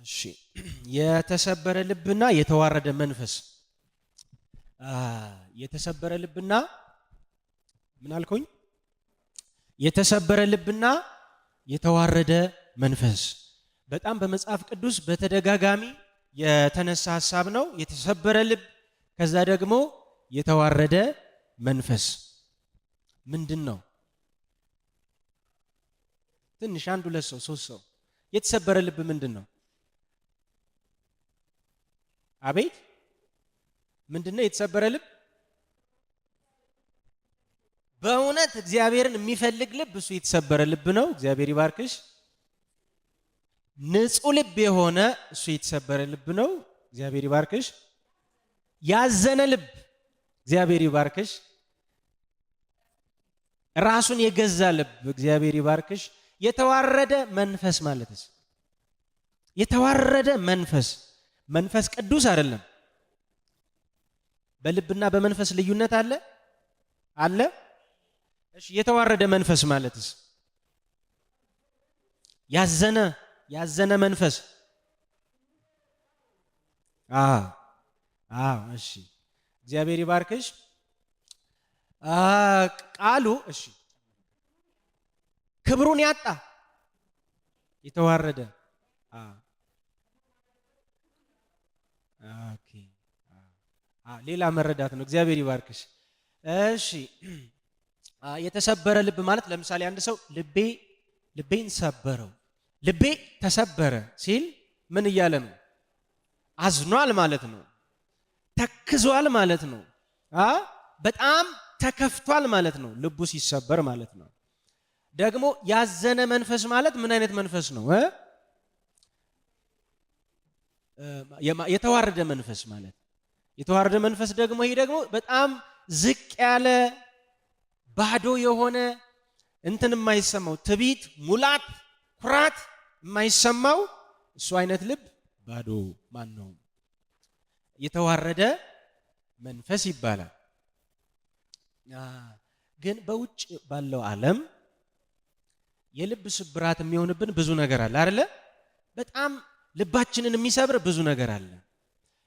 እሺ የተሰበረ ልብና የተዋረደ መንፈስ የተሰበረ ልብና ምን አልኩኝ? የተሰበረ ልብና የተዋረደ መንፈስ በጣም በመጽሐፍ ቅዱስ በተደጋጋሚ የተነሳ ሐሳብ ነው። የተሰበረ ልብ ከዛ ደግሞ የተዋረደ መንፈስ ምንድነው? ትንሽ አንድ ሁለት ሰው ሶስት ሰው የተሰበረ ልብ ምንድነው? አቤት ምንድነው የተሰበረ ልብ? በእውነት እግዚአብሔርን የሚፈልግ ልብ እሱ የተሰበረ ልብ ነው። እግዚአብሔር ይባርክሽ። ንጹህ ልብ የሆነ እሱ የተሰበረ ልብ ነው። እግዚአብሔር ይባርክሽ። ያዘነ ልብ እግዚአብሔር ይባርክሽ። ራሱን የገዛ ልብ እግዚአብሔር ይባርክሽ። የተዋረደ መንፈስ ማለትስ የተዋረደ መንፈስ ቅዱስ አይደለም። በልብና በመንፈስ ልዩነት አለ። እሺ የተዋረደ መንፈስ ማለትስ ያዘነ መንፈስ እሺ እግዚአብሔር ይባርክሽ። ቃሉ እሺ ክብሩን ያጣ የተዋረደ ኦኬ ሌላ መረዳት ነው። እግዚአብሔር ይባርክሽ። እሺ የተሰበረ ልብ ማለት ለምሳሌ አንድ ሰው ልቤን ሰበረው፣ ልቤ ተሰበረ ሲል ምን እያለ ነው? አዝኗል ማለት ነው። ተክዟል ማለት ነው። በጣም ተከፍቷል ማለት ነው። ልቡ ሲሰበር ማለት ነው። ደግሞ ያዘነ መንፈስ ማለት ምን አይነት መንፈስ ነው? የተዋረደ መንፈስ ማለት የተዋረደ መንፈስ ደግሞ ይሄ ደግሞ በጣም ዝቅ ያለ ባዶ የሆነ እንትን የማይሰማው ትዕቢት፣ ሙላት፣ ኩራት የማይሰማው እሱ አይነት ልብ ባዶ ማን ነው? የተዋረደ መንፈስ ይባላል። ግን በውጭ ባለው ዓለም የልብ ስብራት የሚሆንብን ብዙ ነገር አለ አይደለ? በጣም ልባችንን የሚሰብር ብዙ ነገር አለ።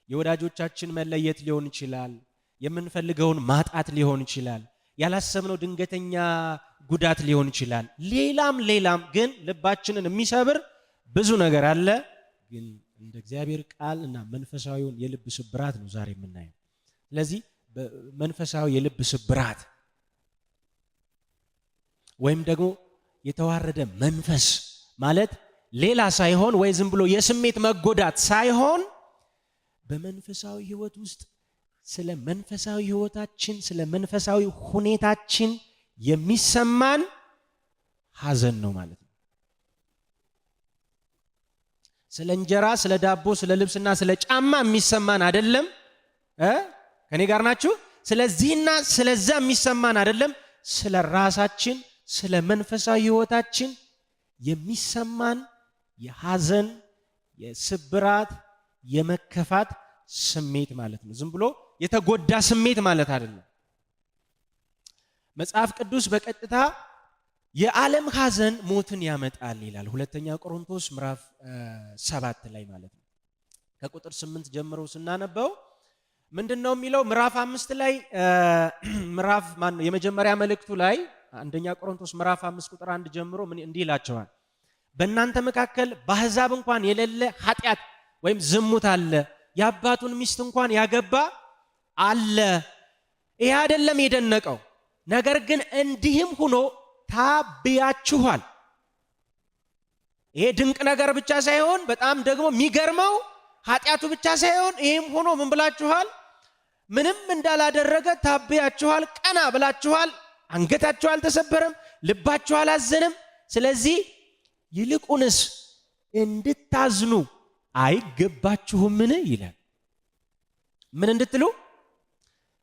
የወዳጆቻችን መለየት ሊሆን ይችላል። የምንፈልገውን ማጣት ሊሆን ይችላል። ያላሰብነው ድንገተኛ ጉዳት ሊሆን ይችላል። ሌላም ግን ልባችንን የሚሰብር ብዙ ነገር አለ። ግን እንደ እግዚአብሔር ቃል እና መንፈሳዊውን የልብ ስብራት ነው ዛሬ የምናየው። ስለዚህ መንፈሳዊ የልብ ስብራት ወይም ደግሞ የተዋረደ መንፈስ ማለት ሌላ ሳይሆን ወይ ዝም ብሎ የስሜት መጎዳት ሳይሆን በመንፈሳዊ ሕይወት ውስጥ ስለ መንፈሳዊ ሕይወታችን ስለ መንፈሳዊ ሁኔታችን የሚሰማን ሐዘን ነው ማለት ነው። ስለ እንጀራ፣ ስለ ዳቦ፣ ስለ ልብስና ስለ ጫማ የሚሰማን አይደለም። ከኔ ጋር ናችሁ? ስለዚህና ስለዛ የሚሰማን አይደለም። ስለ ራሳችን ስለ መንፈሳዊ ሕይወታችን የሚሰማን የሐዘን፣ የስብራት፣ የመከፋት ስሜት ማለት ነው። ዝም ብሎ የተጎዳ ስሜት ማለት አይደለም። መጽሐፍ ቅዱስ በቀጥታ የዓለም ሐዘን ሞትን ያመጣል ይላል። ሁለተኛ ቆሮንቶስ ምዕራፍ 7 ላይ ማለት ነው። ከቁጥር 8 ጀምሮ ስናነበው ምንድነው የሚለው? ምዕራፍ 5 ላይ የመጀመሪያ መልእክቱ ላይ አንደኛ ቆሮንቶስ ምዕራፍ 5 ቁጥር 1 ጀምሮ እንዲህ ይላቸዋል። በእናንተ መካከል በአሕዛብ እንኳን የሌለ ኃጢአት ወይም ዝሙት አለ፣ የአባቱን ሚስት እንኳን ያገባ አለ። ይሄ አይደለም የደነቀው፣ ነገር ግን እንዲህም ሆኖ ታብያችኋል። ይሄ ድንቅ ነገር ብቻ ሳይሆን በጣም ደግሞ የሚገርመው ኃጢአቱ ብቻ ሳይሆን ይሄም ሆኖ ምን ብላችኋል? ምንም እንዳላደረገ ታብያችኋል። ቀና ብላችኋል። አንገታችሁ አልተሰበረም፣ ልባችሁ አላዘነም። ስለዚህ ይልቁንስ እንድታዝኑ አይገባችሁምን ይላል። ምን እንድትሉ?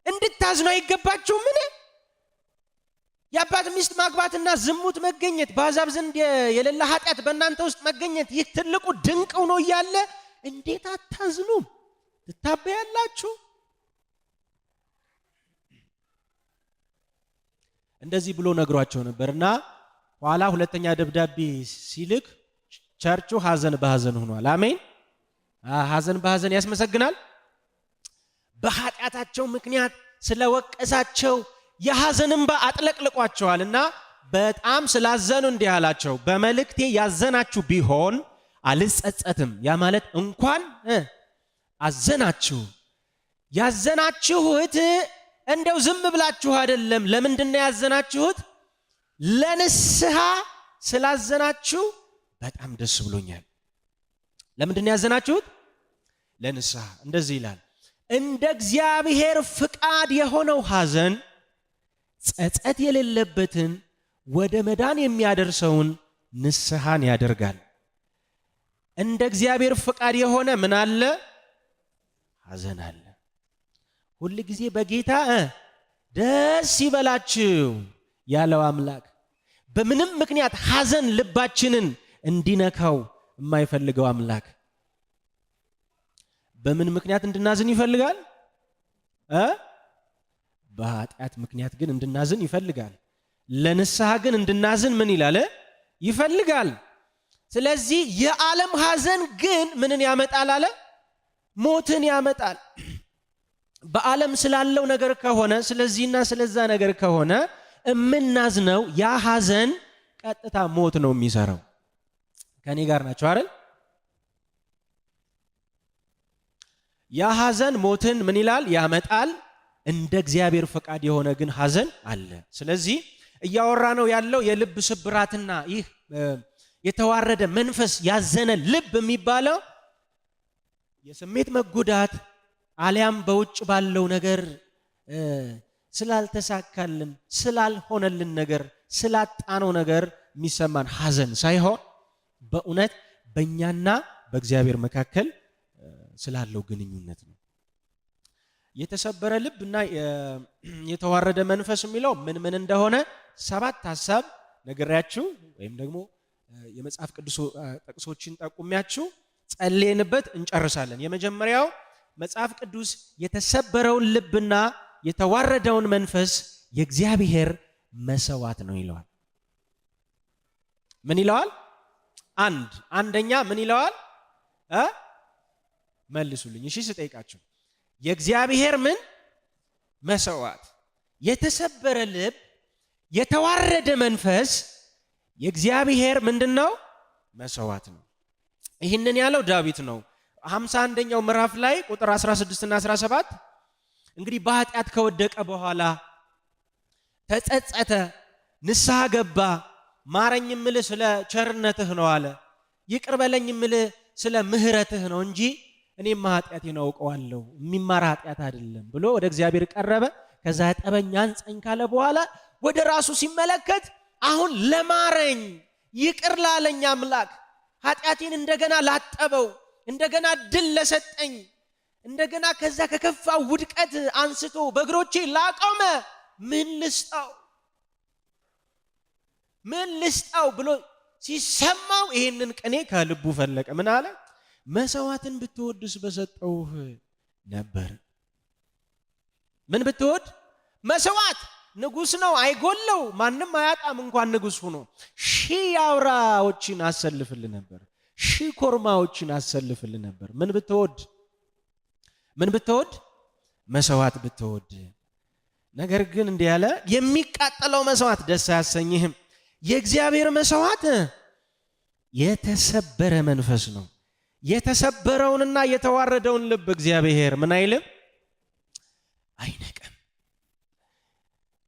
እንድታዝኑ አይገባችሁምን? የአባት ሚስት ማግባትና ዝሙት መገኘት፣ በአሕዛብ ዘንድ የሌለ ኃጢአት በእናንተ ውስጥ መገኘት ይህ ትልቁ ድንቅ ሆኖ እያለ እንዴት አታዝኑም? ትታበያላችሁ። እንደዚህ ብሎ ነግሯቸው ነበርና ኋላ ሁለተኛ ደብዳቤ ሲልክ ቸርቹ ሐዘን በሐዘን ሆኗል። አሜን። ሐዘን በሐዘን ያስመሰግናል። በኃጢአታቸው ምክንያት ስለወቀሳቸው የሐዘን እንባ አጥለቅልቋቸዋልና በጣም ስላዘኑ እንዲህ አላቸው፣ በመልእክቴ ያዘናችሁ ቢሆን አልጸጸትም። ያ ማለት እንኳን አዘናችሁ፣ ያዘናችሁት እንደው ዝም ብላችሁ አይደለም። ለምንድነው ያዘናችሁት? ለንስሐ ስላዘናችሁ በጣም ደስ ብሎኛል። ለምንድነው ያዘናችሁት? ለንስሐ። እንደዚህ ይላል፣ እንደ እግዚአብሔር ፍቃድ የሆነው ሐዘን ጸጸት የሌለበትን ወደ መዳን የሚያደርሰውን ንስሐን ያደርጋል። እንደ እግዚአብሔር ፍቃድ የሆነ ምን አለ? ሐዘን አለ። ሁል ጊዜ በጌታ ደስ ይበላችሁ ያለው አምላክ በምንም ምክንያት ሐዘን ልባችንን እንዲነካው የማይፈልገው አምላክ በምን ምክንያት እንድናዝን ይፈልጋል? በኃጢአት ምክንያት ግን እንድናዝን ይፈልጋል። ለንስሐ ግን እንድናዝን ምን ይላል? ይፈልጋል። ስለዚህ የዓለም ሐዘን ግን ምንን ያመጣል አለ? ሞትን ያመጣል። በዓለም ስላለው ነገር ከሆነ ስለዚህና ስለዛ ነገር ከሆነ እምናዝነው ያ ሐዘን ቀጥታ ሞት ነው የሚሰራው። ከኔ ጋር ናቸው አይደል? ያ ሐዘን ሞትን ምን ይላል? ያመጣል። እንደ እግዚአብሔር ፈቃድ የሆነ ግን ሐዘን አለ። ስለዚህ እያወራ ነው ያለው የልብ ስብራትና ይህ የተዋረደ መንፈስ ያዘነ ልብ የሚባለው የስሜት መጎዳት አሊያም በውጭ ባለው ነገር ስላልተሳካልን ስላልሆነልን ነገር ስላጣነው ነገር የሚሰማን ሐዘን ሳይሆን በእውነት በእኛና በእግዚአብሔር መካከል ስላለው ግንኙነት ነው። የተሰበረ ልብ እና የተዋረደ መንፈስ የሚለው ምን እንደሆነ 7 ሐሳብ ነግሬያችሁ ወይም ደግሞ የመጽሐፍ ቅዱስ ጥቅሶችን ጠቁሚያችሁ ጸልየንበት እንጨርሳለን። የመጀመሪያው መጽሐፍ ቅዱስ የተሰበረውን ልብና የተዋረደውን መንፈስ የእግዚአብሔር መሰዋት ነው ይለዋል። ምን ይለዋል? አንደኛ ምን ይለዋል? መልሱልኝ እሺ ስጠይቃችሁ። የእግዚአብሔር ምን መሰዋት? የተሰበረ ልብ የተዋረደ መንፈስ የእግዚአብሔር ምንድነው? መሰዋት ነው። ይህንን ያለው ዳዊት ነው። 51ኛው ምዕራፍ ላይ ቁጥር 16 እና 17 እንግዲህ በኃጢአት ከወደቀ በኋላ ተጸጸተ፣ ንስሐ ገባ። ማረኝ ምልህ ስለ ቸርነትህ ነው አለ። ይቅር በለኝ ምልህ ስለ ምህረትህ ነው እንጂ እኔማ ኃጢአቴን አውቀዋለሁ የሚማር ኃጢአት አይደለም ብሎ ወደ እግዚአብሔር ቀረበ። ከዛ ጠበኛ አንጸኝ ካለ በኋላ ወደ ራሱ ሲመለከት አሁን ለማረኝ ይቅር ላለኝ አምላክ ኃጢአቴን እንደገና ላጠበው እንደገና ድል ለሰጠኝ እንደገና ከዛ ከከፋ ውድቀት አንስቶ በእግሮቼ ላቆመ ምን ልስጣው ብሎ ሲሰማው ይሄንን ቅኔ ከልቡ ፈለቀ። ምን አለ? መሰዋዕትን ብትወድስ በሰጠውህ ነበር። ምን ብትወድ? መሰዋዕት ንጉስ ነው አይጎለው፣ ማንም አያጣም። እንኳን ንጉስ ሆኖ 1000 አውራዎችን አሰልፍልህ ነበር፣ 1000 ኮርማዎችን አሰልፍልህ ነበር። ምን ብትወድ? መሰዋዕት ብትወድ። ነገር ግን እንዲህ ያለ የሚቃጠለው መሰዋዕት ደስ አያሰኝህም። የእግዚአብሔር መሰዋዕት የተሰበረ መንፈስ ነው። የተሰበረውንና የተዋረደውን ልብ እግዚአብሔር ምን አይልም? አይነቅም።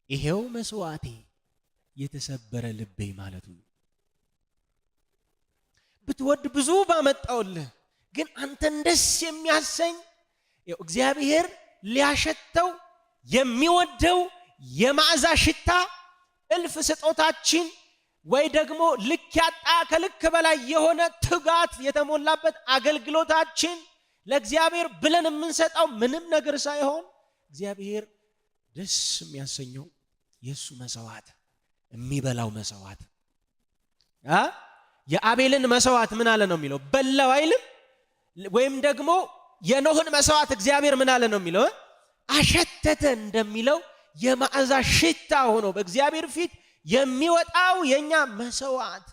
ይሄው መስዋዕቴ የተሰበረ ልቤ ማለቱ ነው። ብትወድ ብዙ ባመጣውልህ ግን አንተን ደስ የሚያሰኝ እግዚአብሔር ሊያሸተው የሚወደው የመዓዛ ሽታ እልፍ ስጦታችን ወይ ደግሞ ልክ ያጣ ከልክ በላይ የሆነ ትጋት የተሞላበት አገልግሎታችን ለእግዚአብሔር ብለን የምንሰጠው ምንም ነገር ሳይሆን እግዚአብሔር ደስ የሚያሰኘው የሱ መሰዋዕት የሚበላው መሰዋዕት የአቤልን መሰዋዕት ምን አለ ነው የሚለው? በላው አይልም። ወይም ደግሞ የኖህን መሰዋዕት እግዚአብሔር ምን አለ ነው የሚለው? አሸተተ እንደሚለው የመዓዛ ሽታ ሆኖ በእግዚአብሔር ፊት የሚወጣው የኛ መሰዋዕት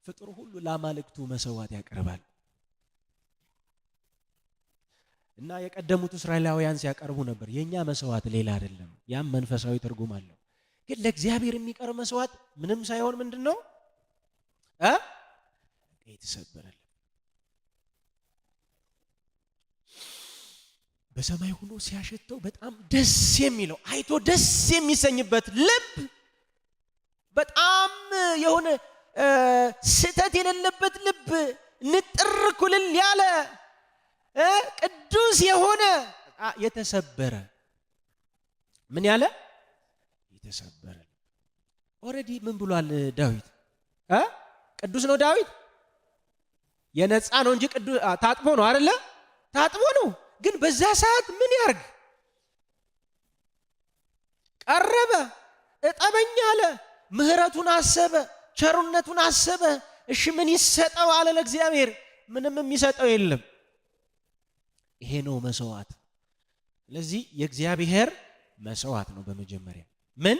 ፍጡር ሁሉ ለአማልክቱ መሰዋት ያቀርባል። እና የቀደሙት እስራኤላውያን ሲያቀርቡ ነበር። የኛ መሰዋት ሌላ አይደለም፣ ያም መንፈሳዊ ትርጉም አለው። ግን ለእግዚአብሔር የሚቀርብ መስዋዕት ምንም ሳይሆን ምንድነው? የተሰበረ ልብ። በሰማይ ሆኖ ሲያሸተው በጣም ደስ የሚለው አይቶ ደስ የሚሰኝበት ልብ፣ በጣም የሆነ ስህተት የሌለበት ልብ፣ ንጥር ኩልል ያለ ቅዱስ የሆነ የተሰበረ ምን ያለ የተሰበረ። ኦሬዲ ምን ብሏል ዳዊት? ቅዱስ ነው ዳዊት። የነጻ ነው እንጂ ቅዱስ ታጥቦ ነው አይደለ? ታጥቦ ነው። ግን በዛ ሰዓት ምን ያርግ? ቀረበ፣ እጠበኝ አለ፣ ምህረቱን አሰበ፣ ቸርነቱን አሰበ። እሺ ምን ይሰጠው አለ ለእግዚአብሔር? ምንም የሚሰጠው የለም። ይሄ ነው መስዋዕት። ስለዚህ የእግዚአብሔር መስዋዕት ነው በመጀመሪያ። ምን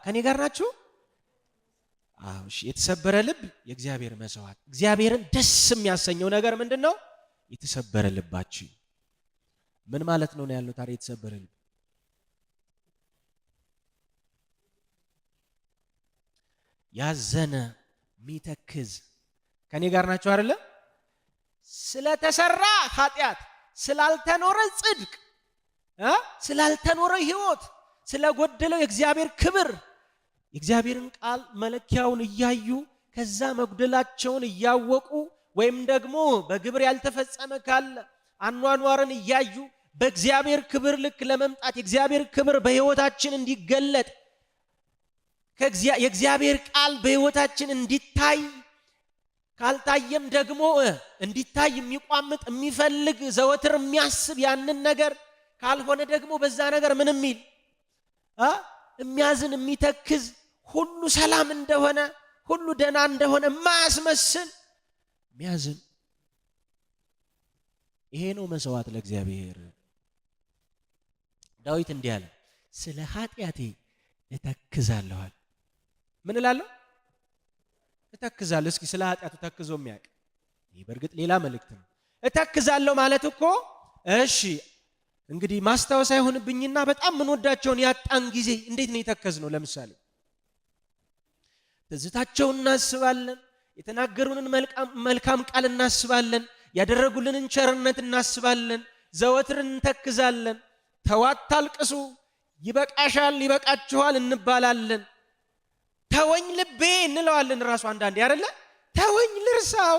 ከኔ ጋር ናችሁ? እሺ የተሰበረ ልብ የእግዚአብሔር መስዋዕት። እግዚአብሔርን ደስ የሚያሰኘው ነገር ምንድነው? የተሰበረ ልባችሁ። ምን ማለት ነው ያለው ታዲያ የተሰበረ ልብ? ያዘነ ሚተክዝ። ከኔ ጋር ናችሁ አይደለ? ስለተሰራ ኃጢአት፣ ስላልተኖረ ጽድቅ፣ ስላልተኖረ ህይወት፣ ስለጎደለው የእግዚአብሔር ክብር፣ የእግዚአብሔርን ቃል መለኪያውን እያዩ ከዛ መጉደላቸውን እያወቁ ወይም ደግሞ በግብር ያልተፈጸመ ካለ አኗኗርን እያዩ በእግዚአብሔር ክብር ልክ ለመምጣት የእግዚአብሔር ክብር በህይወታችን እንዲገለጥ የእግዚአብሔር ቃል በህይወታችን እንዲታይ ካልታየም ደግሞ እንዲታይ የሚቋምጥ የሚፈልግ ዘወትር የሚያስብ ያንን ነገር ካልሆነ ደግሞ በዛ ነገር ምን የሚል የሚያዝን የሚተክዝ ሁሉ ሰላም እንደሆነ ሁሉ ደህና እንደሆነ የማያስመስል የሚያዝን። ይሄ ነው መስዋዕት ለእግዚአብሔር። ዳዊት እንዲህ አለ፣ ስለ ኃጢአቴ እተክዛለሁ። ምን እላለሁ? እተክዛለሁ። እስኪ ስለ ኃጢአቱ ተክዞ የሚያውቅ? ይህ በእርግጥ ሌላ መልእክት ነው። እተክዛለሁ ማለት እኮ እሺ እንግዲህ ማስታወስ አይሆንብኝና በጣም ምንወዳቸውን ያጣን ጊዜ እንዴት ነው የተከዝነው? ለምሳሌ ትዝታቸውን እናስባለን፣ የተናገሩንን መልካም ቃል እናስባለን፣ ያደረጉልንን ቸርነት እናስባለን፣ ዘወትር እንተክዛለን። ተዋት አልቅሱ፣ ይበቃሻል፣ ይበቃችኋል እንባላለን። ተወኝ ልቤ እንለዋለን ራሱ አንዳንዴ አይደለ? ተወኝ ልርሳው።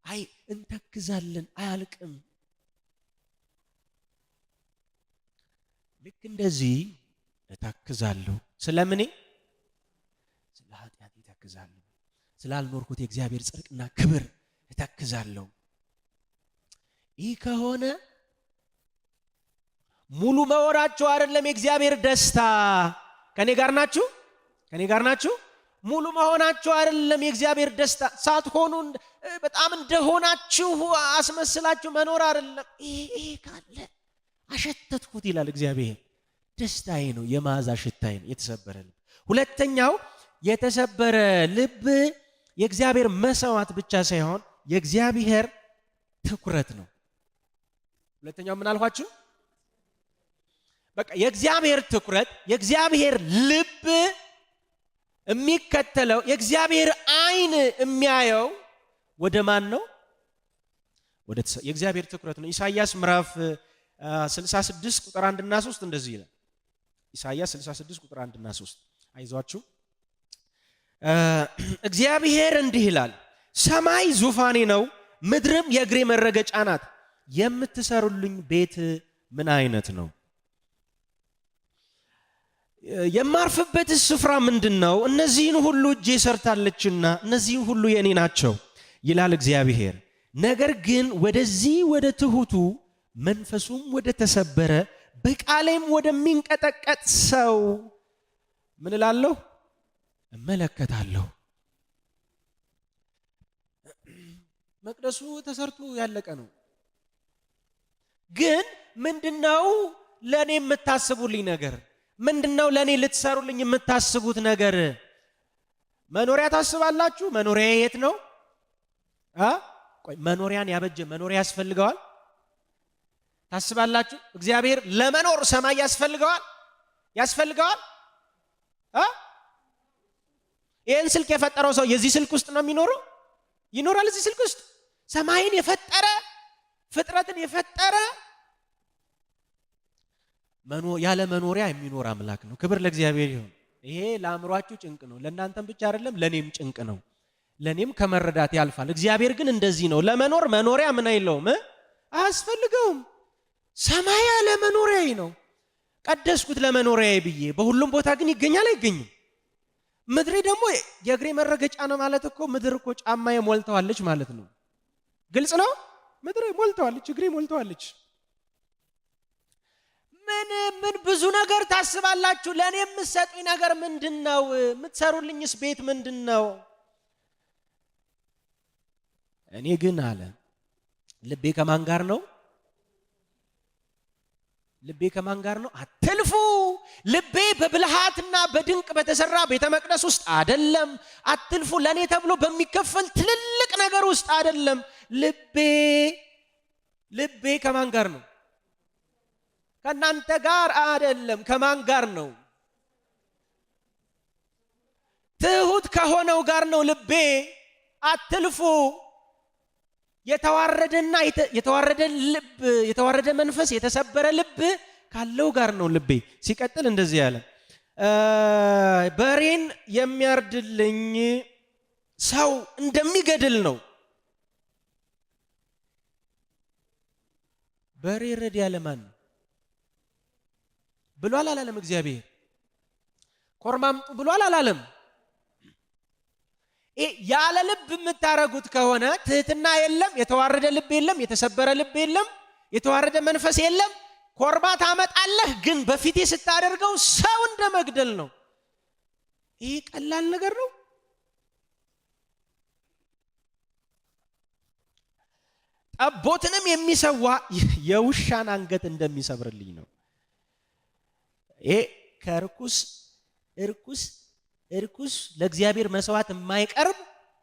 አይ እንተክዛለን፣ አያልቅም። ልክ እንደዚህ እተክዛለሁ። ስለምኔ? ስለ ኃጢአት እተክዛለሁ። ስላልኖርኩት የእግዚአብሔር ጽድቅና ክብር እተክዛለሁ። ይህ ከሆነ ሙሉ መሆናችሁ አይደለም የእግዚአብሔር ደስታ። ከኔ ጋር ናችሁ? ከኔ ጋር ናችሁ? ሙሉ መሆናችሁ አይደለም የእግዚአብሔር ደስታ። ሳትሆኑ በጣም እንደሆናችሁ አስመስላችሁ መኖር አይደለም። ይሄ ካለ አሸተትኩት ይላል እግዚአብሔር። ደስታዬ ነው፣ የመዓዛ ሽታዬ ነው የተሰበረ ልብ። ሁለተኛው የተሰበረ ልብ የእግዚአብሔር መስዋዕት ብቻ ሳይሆን የእግዚአብሔር ትኩረት ነው። ሁለተኛው ምን አልኳችሁ? በቃ የእግዚአብሔር ትኩረት፣ የእግዚአብሔር ልብ የሚከተለው፣ የእግዚአብሔር አይን የሚያየው ወደ ማን ነው? ወደ የእግዚአብሔር ትኩረት ነው። ኢሳይያስ ምዕራፍ 66 ቁጥር 1 እና 3 እንደዚህ ይላል። ኢሳይያስ 66 ቁጥር 1 እና 3 አይዟችሁ። እግዚአብሔር እንዲህ ይላል፣ ሰማይ ዙፋኔ ነው፣ ምድርም የእግሬ መረገጫ ናት። የምትሰሩልኝ ቤት ምን አይነት ነው? የማርፍበት ስፍራ ምንድነው? እነዚህን ሁሉ እጄ ሰርታለችና እነዚህን ሁሉ የኔ ናቸው ይላል እግዚአብሔር። ነገር ግን ወደዚህ ወደ ትሁቱ መንፈሱም ወደ ተሰበረ በቃሌም ወደሚንቀጠቀጥ ሰው ምን እላለሁ? እመለከታለሁ። መቅደሱ ተሰርቶ ያለቀ ነው። ግን ምንድነው ለኔ የምታስቡልኝ ነገር? ምንድነው ለኔ ልትሰሩልኝ የምታስቡት ነገር? መኖሪያ ታስባላችሁ? መኖሪያ የት ነው? ቆይ መኖሪያን ያበጀ መኖሪያ ያስፈልገዋል ታስባላችሁ? እግዚአብሔር ለመኖር ሰማይ ያስፈልገዋል? ይህን ስልክ የፈጠረው ሰው የዚህ ስልክ ውስጥ ነው የሚኖረው? ይኖራል እዚህ ስልክ ውስጥ? ሰማይን የፈጠረ ፍጥረትን የፈጠረ ያለ መኖሪያ የሚኖር አምላክ ነው። ክብር ለእግዚአብሔር ይሁን። ይሄ ለአእምሯችሁ ጭንቅ ነው፣ ለእናንተም ብቻ አይደለም፣ ለኔም ጭንቅ ነው። ለኔም ከመረዳት ያልፋል። እግዚአብሔር ግን እንደዚህ ነው። ለመኖር መኖሪያ ምን አይለውም፣ አያስፈልገውም። ሰማይ ያለ መኖሪያዬ ነው፣ ቀደስኩት ለመኖሪያዬ ብዬ። በሁሉም ቦታ ግን ይገኛል አይገኝም? ምድሬ ደግሞ የእግሬ መረገጫ ነው ማለት እኮ ምድር እኮ ጫማዬ ሞልተዋለች ማለት ነው። ግልጽ ነው። ምድሬ ሞልተዋለች፣ እግሬ ሞልተዋለች። ምን ብዙ ነገር ታስባላችሁ። ለኔ የምትሰጡኝ ነገር ምንድነው? የምትሰሩልኝስ ቤት ምንድነው? እኔ ግን አለ ልቤ ከማን ጋር ነው? ልቤ ከማን ጋር ነው? አትልፉ። ልቤ በብልሃትና በድንቅ በተሰራ ቤተ መቅደስ ውስጥ አይደለም። አትልፉ። ለኔ ተብሎ በሚከፈል ትልልቅ ነገር ውስጥ አይደለም። ልቤ ከማን ጋር ነው? ከናንተ ጋር አይደለም። ከማን ጋር ነው? ትሁት ከሆነው ጋር ነው ልቤ። አትልፉ። የተዋረደና የተዋረደ ልብ፣ የተዋረደ መንፈስ፣ የተሰበረ ልብ ካለው ጋር ነው ልቤ። ሲቀጥል እንደዚህ ያለ በሬን የሚያርድልኝ ሰው እንደሚገድል ነው። በሬ ረድ ያለ ማን ነው ብሏል አላለም? እግዚአብሔር ኮርማምጡ ብሏል አላለም? ያለ ልብ የምታረጉት ከሆነ ትህትና የለም፣ የተዋረደ ልብ የለም፣ የተሰበረ ልብ የለም፣ የተዋረደ መንፈስ የለም። ኮርማ ታመጣለህ፣ ግን በፊቴ ስታደርገው ሰው እንደ መግደል ነው። ይሄ ቀላል ነገር ነው። ጠቦትንም የሚሰዋ የውሻን አንገት እንደሚሰብርልኝ ነው። ይሄ እርኩስ ለእግዚአብሔር መስዋዕት የማይቀርብ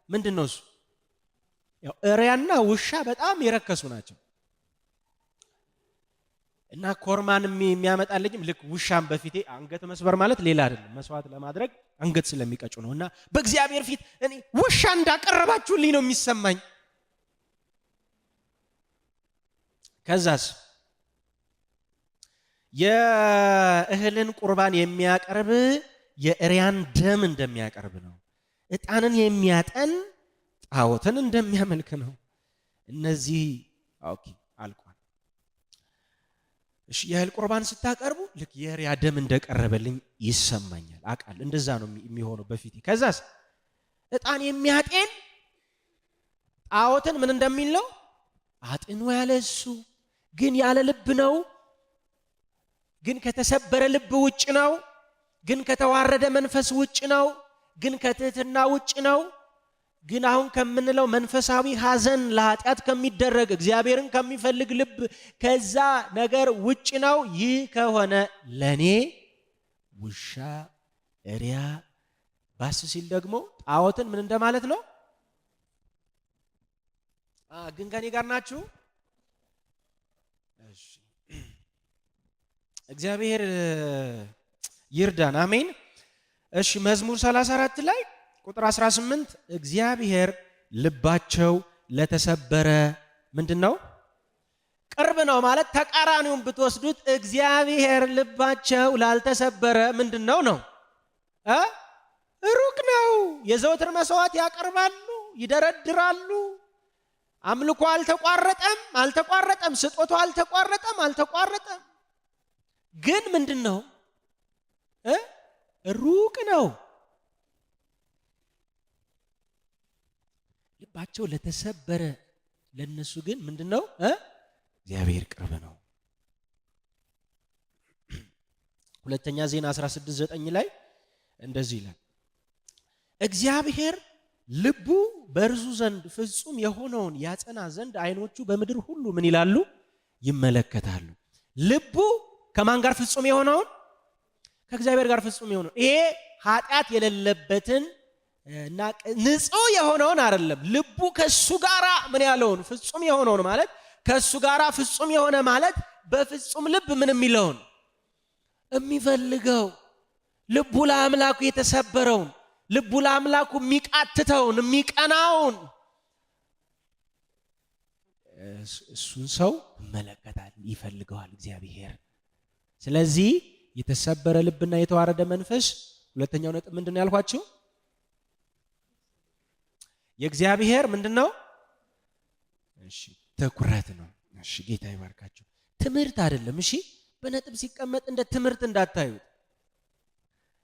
ምንድነው እሱ? ያው እሪያና ውሻ በጣም የረከሱ ናቸው። እና ኮርማን የሚያመጣልኝም ልክ ውሻን በፊቴ አንገት መስበር ማለት ሌላ አይደለም፣ መስዋዕት ለማድረግ አንገት ስለሚቀጩ ነው። እና በእግዚአብሔር ፊት እኔ ውሻ እንዳቀረባችሁልኝ ነው የሚሰማኝ። ከዛስ የእህልን ቁርባን የሚያቀርብ የእሪያን ደም እንደሚያቀርብ ነው። ዕጣንን የሚያጠን ጣዖትን እንደሚያመልክ ነው። እነዚህ አልቋል። እሺ የእህል ቁርባን ስታቀርቡ ልክ የእሪያ ደም እንደቀረበልኝ ይሰማኛል፣ አውቃለሁ። እንደዛ ነው የሚሆነው በፊቴ። ከዛስ ዕጣን የሚያጤን ጣዖትን ምን እንደሚል ነው? አጥኑ ያለ እሱ ግን ያለ ልብ ነው፣ ግን ከተሰበረ ልብ ውጭ ነው፣ ግን ከተዋረደ መንፈስ ውጭ ነው፣ ግን ከትህትና ውጭ ነው፣ ግን አሁን ከምንለው መንፈሳዊ ሐዘን ለኃጢአት ከሚደረግ እግዚአብሔርን ከሚፈልግ ልብ ከዛ ነገር ውጭ ነው። ይህ ከሆነ ለኔ ውሻ እሪያ ባስ ሲል ደግሞ ጣዖትን ምን እንደማለት ነው? ግን ከኔ ጋር ናችሁ? እሺ እግዚአብሔር ይርዳን። አሜን። እሺ መዝሙር 34 ላይ ቁጥር 18 እግዚአብሔር ልባቸው ለተሰበረ ምንድነው? ቅርብ ነው ማለት ተቃራኒውን ብትወስዱት እግዚአብሔር ልባቸው ላልተሰበረ ምንድነው ነው? ሩቅ ነው። የዘወትር መስዋዕት ያቀርባሉ፣ ይደረድራሉ። አምልኮ አልተቋረጠም፣ ስጦታ አልተቋረጠም። ግን ምንድነው? ሩቅ ነው። ልባቸው ለተሰበረ ለነሱ ግን ምንድነው? እግዚአብሔር ቅርብ ነው። ሁለተኛ ዜና 16:9 ላይ እንደዚህ ይላል፣ እግዚአብሔር ልቡ በእርሱ ዘንድ ፍጹም የሆነውን ያጸና ዘንድ ዓይኖቹ በምድር ሁሉ ምን ይላሉ? ይመለከታሉ። ልቡ ከማን ጋር ፍጹም የሆነውን? ከእግዚአብሔር ጋር ፍጹም የሆነውን። ይሄ ኃጢአት የሌለበትን እና ንጹህ የሆነውን አይደለም ልቡ ከሱ ጋራ ምን ያለውን ፍጹም የሆነውን ማለት ከሱ ጋራ ፍጹም የሆነ ማለት በፍጹም ልብ ምን የሚለውን የሚፈልገው ልቡ ለአምላኩ የተሰበረውን ልቡ ለአምላኩ የሚቃትተውን የሚቀናውን እሱን ሰው ይመለከታል ይፈልገዋል እግዚአብሔር። ስለዚህ የተሰበረ ልብና የተዋረደ መንፈስ ሁለተኛው ነጥብ ምንድነው ያልኳችሁ? የእግዚአብሔር ምንድነው? እሺ ትኩረት ነው። እሺ ጌታ ይባርካችሁ። ትምህርት አይደለም። እሺ በነጥብ ሲቀመጥ እንደ ትምህርት እንዳታዩት።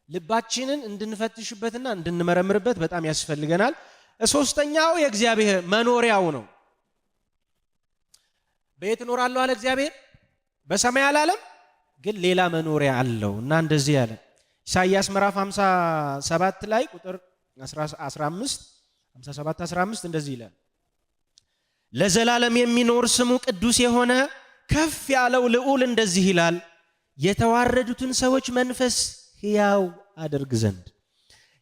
ልባችንን እንድንፈትሽበትና እንድንመረምርበት በጣም ያስፈልገናል። ሶስተኛው የእግዚአብሔር መኖሪያው ነው። በየት እኖራለሁ አለ እግዚአብሔር? በሰማይ አላለም፣ ግን ሌላ መኖሪያ አለው እና እንደዚህ ያለ ኢሳይያስ ምዕራፍ 57 ላይ ቁጥር 15 57-15 እንደዚህ ይላል። ለዘላለም የሚኖር ስሙ ቅዱስ የሆነ ከፍ ያለው ልዑል እንደዚህ ይላል፣ የተዋረዱትን ሰዎች መንፈስ ሕያው አደርግ ዘንድ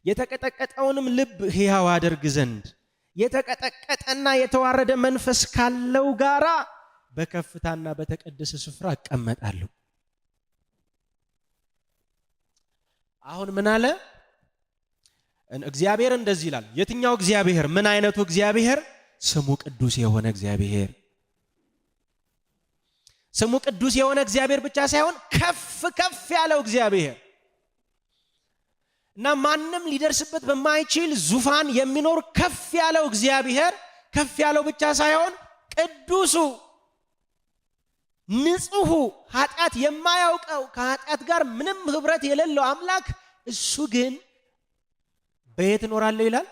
የተቀጠቀጠውንም ልብ ሕያው አደርግ ዘንድ የተቀጠቀጠና የተዋረደ መንፈስ ካለው ጋራ በከፍታና በተቀደሰ ስፍራ እቀመጣለሁ። አሁን ምን አለ እግዚአብሔር? እንደዚህ ይላል። የትኛው እግዚአብሔር? ምን አይነቱ እግዚአብሔር? ስሙ ቅዱስ የሆነ እግዚአብሔር። ስሙ ቅዱስ የሆነ እግዚአብሔር ብቻ ሳይሆን ከፍ ከፍ ያለው እግዚአብሔር እና ማንም ሊደርስበት በማይችል ዙፋን የሚኖር ከፍ ያለው እግዚአብሔር። ከፍ ያለው ብቻ ሳይሆን ቅዱሱ፣ ንጹሑ፣ ኃጢአት የማያውቀው ከኃጢአት ጋር ምንም ህብረት የሌለው አምላክ እሱ ግን በየት እኖራለሁ ይላል?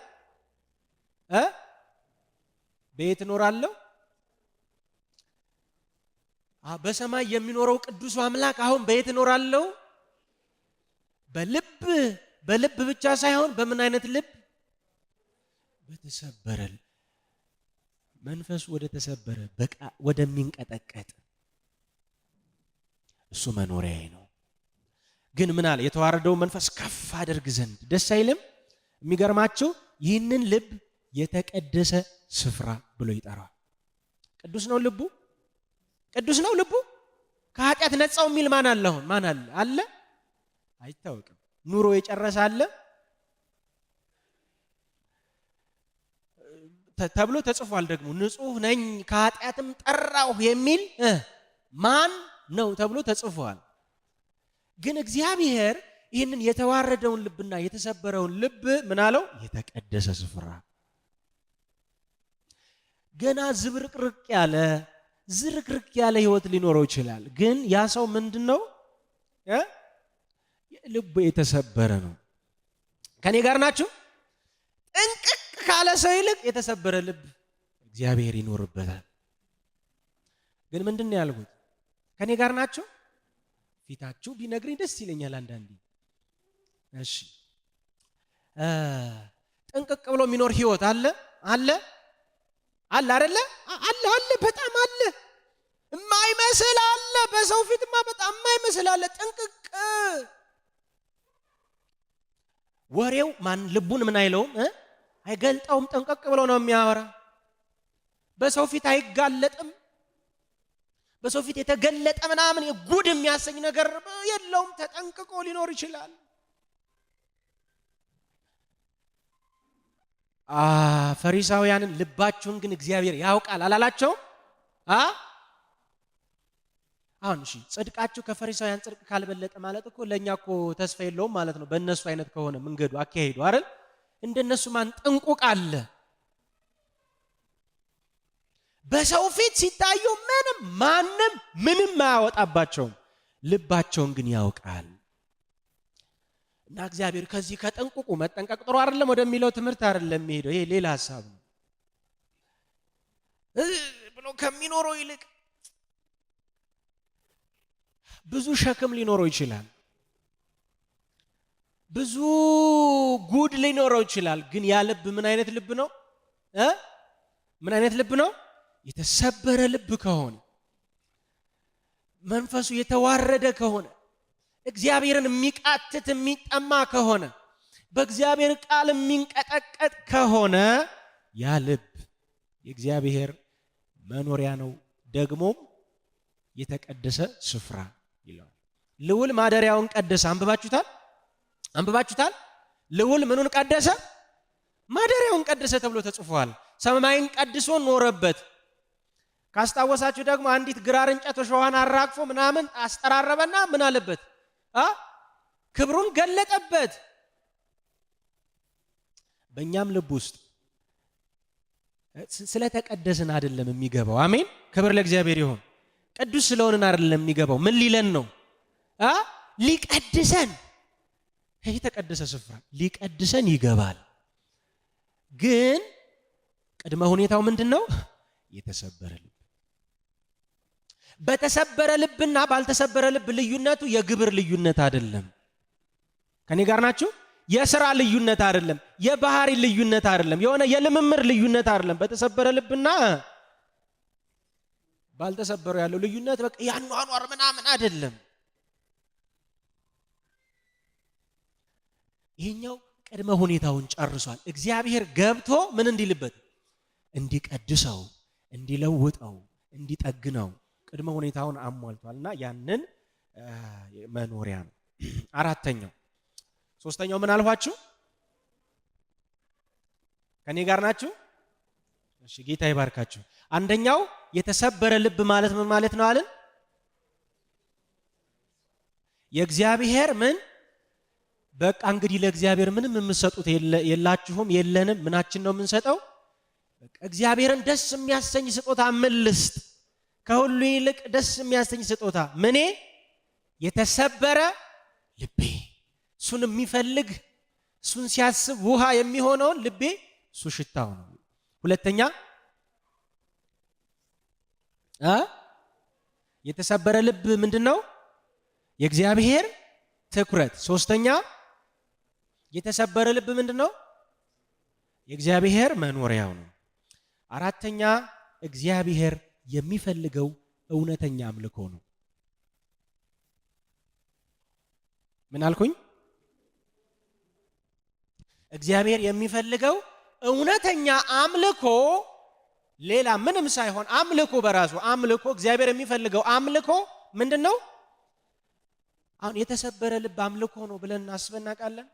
በየት እኖራለሁ? በሰማይ የሚኖረው ቅዱሱ አምላክ አሁን በየት እኖራለሁ? በልብ ብቻ ሳይሆን በምን አይነት ልብ? በተሰበረ መንፈሱ ወደ ተሰበረ በቃ ወደሚንቀጠቀጥ እሱ መኖሪያዬ ነው። ግን ምን አለ? የተዋረደው መንፈስ ከፍ አደርግ ዘንድ። ደስ አይልም? የሚገርማችሁ ይህንን ልብ የተቀደሰ ስፍራ ብሎ ይጠራዋል። ቅዱስ ነው ልቡ፣ ቅዱስ ነው ልቡ። ከኃጢአት ነፃው የሚል ማን አለ? አሁን ማን አለ? አለ? አይታወቅም። ኑሮ የጨረሰ አለ ተብሎ ተጽፏል። ደግሞ ንጹህ ነኝ ከኃጢአትም ጠራሁ የሚል ማን ነው ተብሎ ተጽፏል። ግን እግዚአብሔር ይህንን የተዋረደውን ልብና የተሰበረውን ልብ ምን አለው? የተቀደሰ ስፍራ። ገና ዝብርቅርቅ ያለ ህይወት ሊኖረው ይችላል። ግን ያ ሰው ምንድነው? ልቡ የተሰበረ ነው። ከኔ ጋር ናችሁ? ጥንቅቅ ካለ ሰው ይልቅ የተሰበረ ልብ እግዚአብሔር ይኖርበታል። ግን ምንድነው ያልኩት? ከኔ ጋር ናችሁ? ፊታችሁ ቢነግረኝ ደስ ይለኛል አንዳንዴ። እሺ ጥንቅቅ ብሎ የሚኖር ህይወት አለ አይደለ? አለ በጣም አለ። የማይመስል አለ። በሰው ፊትማ በጣም የማይመስል አለ። ጥንቅቅ ወሬው ማን ልቡን ምን አይለውም፣ አይገልጠውም። ጥንቅቅ ብሎ ነው የሚያወራ። በሰው ፊት አይጋለጥም። በሰው ፊት የተገለጠ ምናምን ጉድ የሚያሰኝ ነገር የለውም። ተጠንቅቆ ሊኖር ይችላል። ፈሪሳውያንን ልባችሁን ግን እግዚአብሔር ያውቃል አላላቸውም? አሁን እሺ ጽድቃችሁ ከፈሪሳውያን ጽድቅ ካልበለጠ ማለት እኮ ለኛ እኮ ተስፋ የለውም ማለት ነው። በእነሱ አይነት ከሆነ መንገዱ አካሄዱ አይደል? እንደነሱ ማን ጥንቁቅ አለ? በሰው ፊት ሲታዩ ማንም ምንም አያወጣባቸውም። ልባቸውን ግን ያውቃል። እና እግዚአብሔር ከዚህ ከጥንቁቁ መጠንቀቅ ጥሩ አይደለም ወደሚለው ትምህርት አይደለም የሚሄደው። ይሄ ሌላ ሐሳብ ነው ብሎ ከሚኖረው ይልቅ ብዙ ሸክም ሊኖረው ይችላል። ብዙ ጉድ ሊኖረው ይችላል። ግን ያ ልብ ምን አይነት ልብ ነው? ምን አይነት ልብ ነው? የተሰበረ ልብ ከሆነ፣ መንፈሱ የተዋረደ ከሆነ፣ እግዚአብሔርን የሚቃትት የሚጠማ ከሆነ፣ በእግዚአብሔር ቃል የሚንቀጠቀጥ ከሆነ ያ ልብ የእግዚአብሔር መኖሪያ ነው፣ ደግሞም የተቀደሰ ስፍራ ይለዋል። ልዑል ማደሪያውን ቀደሰ። አንብባችሁታል? ልዑል ምኑን ቀደሰ? ማደሪያውን ቀደሰ ተብሎ ተጽፏል። ሰማይን ቀድሶ ኖረበት። ካስታወሳችሁ ደግሞ አንዲት ግራር እንጨት እሾሃን አራግፎ ምናምን አስጠራረበና ምን አለበት? ክብሩን ገለጠበት። በእኛም ልብ ውስጥ ስለተቀደስን አይደለም የሚገባው። አሜን፣ ክብር ለእግዚአብሔር ይሁን። ቅዱስ ስለሆንን አይደለም የሚገባው። ምን ሊለን ነው? ሊቀድሰን። ይሄ የተቀደሰ ስፍራ ሊቀድሰን ይገባል። ግን ቅድመ ሁኔታው ምንድነው? የተሰበረ ልብ። በተሰበረ ልብና ባልተሰበረ ልብ ልዩነቱ የግብር ልዩነት አይደለም። ከኔ ጋር ናችሁ? የሥራ ልዩነት አይደለም፣ የባህሪ ልዩነት አይደለም፣ የሆነ የልምምር ልዩነት አይደለም። በተሰበረ ልብና ባልተሰበረው ያለው ልዩነት በቃ ያኗኗር ምናምን አይደለም። ይሄኛው ቅድመ ሁኔታውን ጨርሷል። እግዚአብሔር ገብቶ ምን እንዲልበት? እንዲቀድሰው፣ እንዲለውጠው፣ እንዲጠግነው ቅድመ ሁኔታውን አሟልቷልና ያንን መኖሪያ ነው። አራተኛው ሶስተኛው ምን አልኋችሁ? ከኔ ጋር ናችሁ? እሺ ጌታ ይባርካችሁ። አንደኛው የተሰበረ ልብ ማለት ምን ማለት ነው አለን? የእግዚአብሔር ምን በቃ እንግዲህ ለእግዚአብሔር ምንም የምትሰጡት የላችሁም፣ የለንም። ምናችን ነው የምንሰጠው? በቃ እግዚአብሔርን ደስ የሚያሰኝ ስጦታ ምን ልስጥ? ከሁሉ ይልቅ ደስ የሚያሰኝ ስጦታ ምኔ? የተሰበረ ልቤ። እሱን የሚፈልግ እሱን ሲያስብ ውሃ የሚሆነውን ልቤ እሱ ሽታው ነው። ሁለተኛ የተሰበረ ልብ ምንድነው? የእግዚአብሔር ትኩረት። ሶስተኛ የተሰበረ ልብ ምንድነው? የእግዚአብሔር መኖሪያው ነው። አራተኛ እግዚአብሔር የሚፈልገው እውነተኛ አምልኮ ነው። ምን አልኩኝ? እግዚአብሔር የሚፈልገው እውነተኛ አምልኮ ሌላ ምንም ሳይሆን አምልኮ በራሱ አምልኮ። እግዚአብሔር የሚፈልገው አምልኮ ምንድነው? አሁን የተሰበረ ልብ አምልኮ ነው ብለን እናስበናቃለን።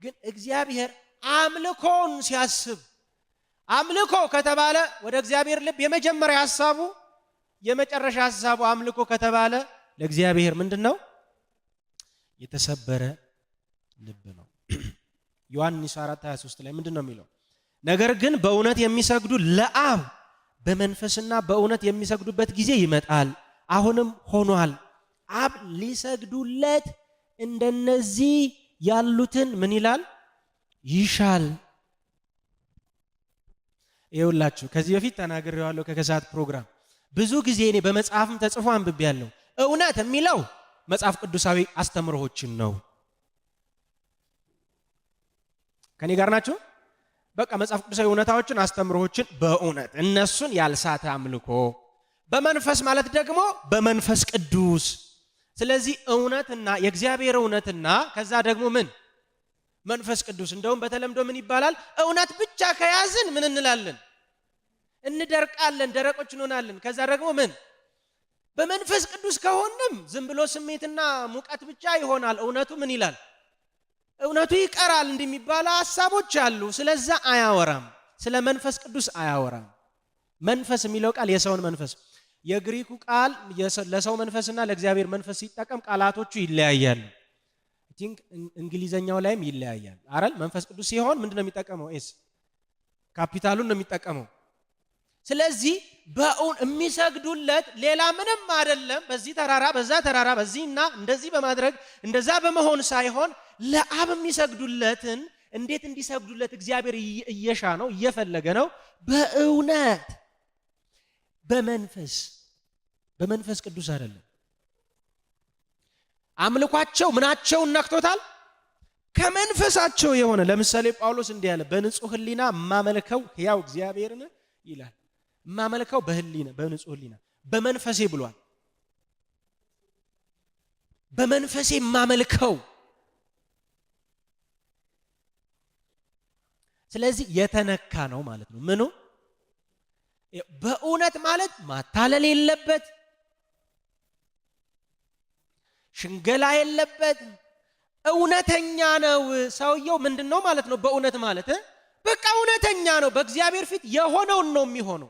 ግን እግዚአብሔር አምልኮን ሲያስብ አምልኮ ከተባለ ወደ እግዚአብሔር ልብ የመጀመሪያ ሐሳቡ የመጨረሻ ሐሳቡ አምልኮ ከተባለ ለእግዚአብሔር ምንድነው? የተሰበረ ልብ ነው። ዮሐንስ 4:23 ላይ ምንድነው የሚለው? ነገር ግን በእውነት የሚሰግዱ ለአብ በመንፈስና በእውነት የሚሰግዱበት ጊዜ ይመጣል፣ አሁንም ሆኗል። አብ ሊሰግዱለት እንደነዚህ ያሉትን ምን ይላል? ይሻል። ይኸውላችሁ ከዚህ በፊት ተናግሬዋለሁ ከከሳት ፕሮግራም። ብዙ ጊዜ እኔ በመጽሐፍም ተጽፎ አንብቤያለሁ። እውነት የሚለው መጽሐፍ ቅዱሳዊ አስተምሮዎችን ነው። ከኔ ጋር ናችሁ? በቃ መጽሐፍ ቅዱሳዊ እውነታዎችን አስተምሮዎችን በእውነት እነሱን ያልሳተ አምልኮ። በመንፈስ ማለት ደግሞ በመንፈስ ቅዱስ። ስለዚህ እውነትና የእግዚአብሔር እውነትና ከዛ ደግሞ ምን መንፈስ ቅዱስ። እንደውም በተለምዶ ምን ይባላል? እውነት ብቻ ከያዝን ምን እንላለን? እንደርቃለን፣ ደረቆች እንሆናለን። ከዛ ደግሞ ምን በመንፈስ ቅዱስ ከሆንም ዝም ብሎ ስሜትና ሙቀት ብቻ ይሆናል። እውነቱ ምን ይላል? እውነቱ ይቀራል እንደሚባል ሐሳቦች አሉ። ስለዛ አያወራም፣ ስለ መንፈስ ቅዱስ አያወራም። መንፈስ የሚለው ቃል የሰውን መንፈስ፣ የግሪኩ ቃል ለሰው መንፈስና ለእግዚአብሔር መንፈስ ሲጠቀም ቃላቶቹ ይለያያሉ። ቲንክ እንግሊዘኛው ላይም ይለያያል አይደል? መንፈስ ቅዱስ ሲሆን ምንድነው የሚጠቀመው? ኤስ ካፒታሉን ነው የሚጠቀመው። ስለዚህ በእውን የሚሰግዱለት ሌላ ምንም አይደለም። በዚህ ተራራ በዛ ተራራ በዚህና እንደዚህ በማድረግ እንደዛ በመሆን ሳይሆን ለአብ የሚሰግዱለትን እንዴት እንዲሰግዱለት እግዚአብሔር እየሻ ነው እየፈለገ ነው። በእውነት በመንፈስ ቅዱስ አይደለም። አምልኳቸው ምናቸውን ነክቶታል? ከመንፈሳቸው የሆነ። ለምሳሌ ጳውሎስ እንዲህ ያለ በንጹህ ሕሊና ማመልከው ሕያው እግዚአብሔርን ይላል። ማመልከው በሕሊና በንጹህ ሕሊና በመንፈሴ ብሏል። በመንፈሴ ማመልከው ስለዚህ የተነካ ነው ማለት ነው። ምኑ በእውነት ማለት ማታለል የለበት፣ ሽንገላ የለበት፣ እውነተኛ ነው ሰውየው። ምንድነው ማለት ነው በእውነት ማለት? በቃ እውነተኛ ነው። በእግዚአብሔር ፊት የሆነውን ነው የሚሆነው።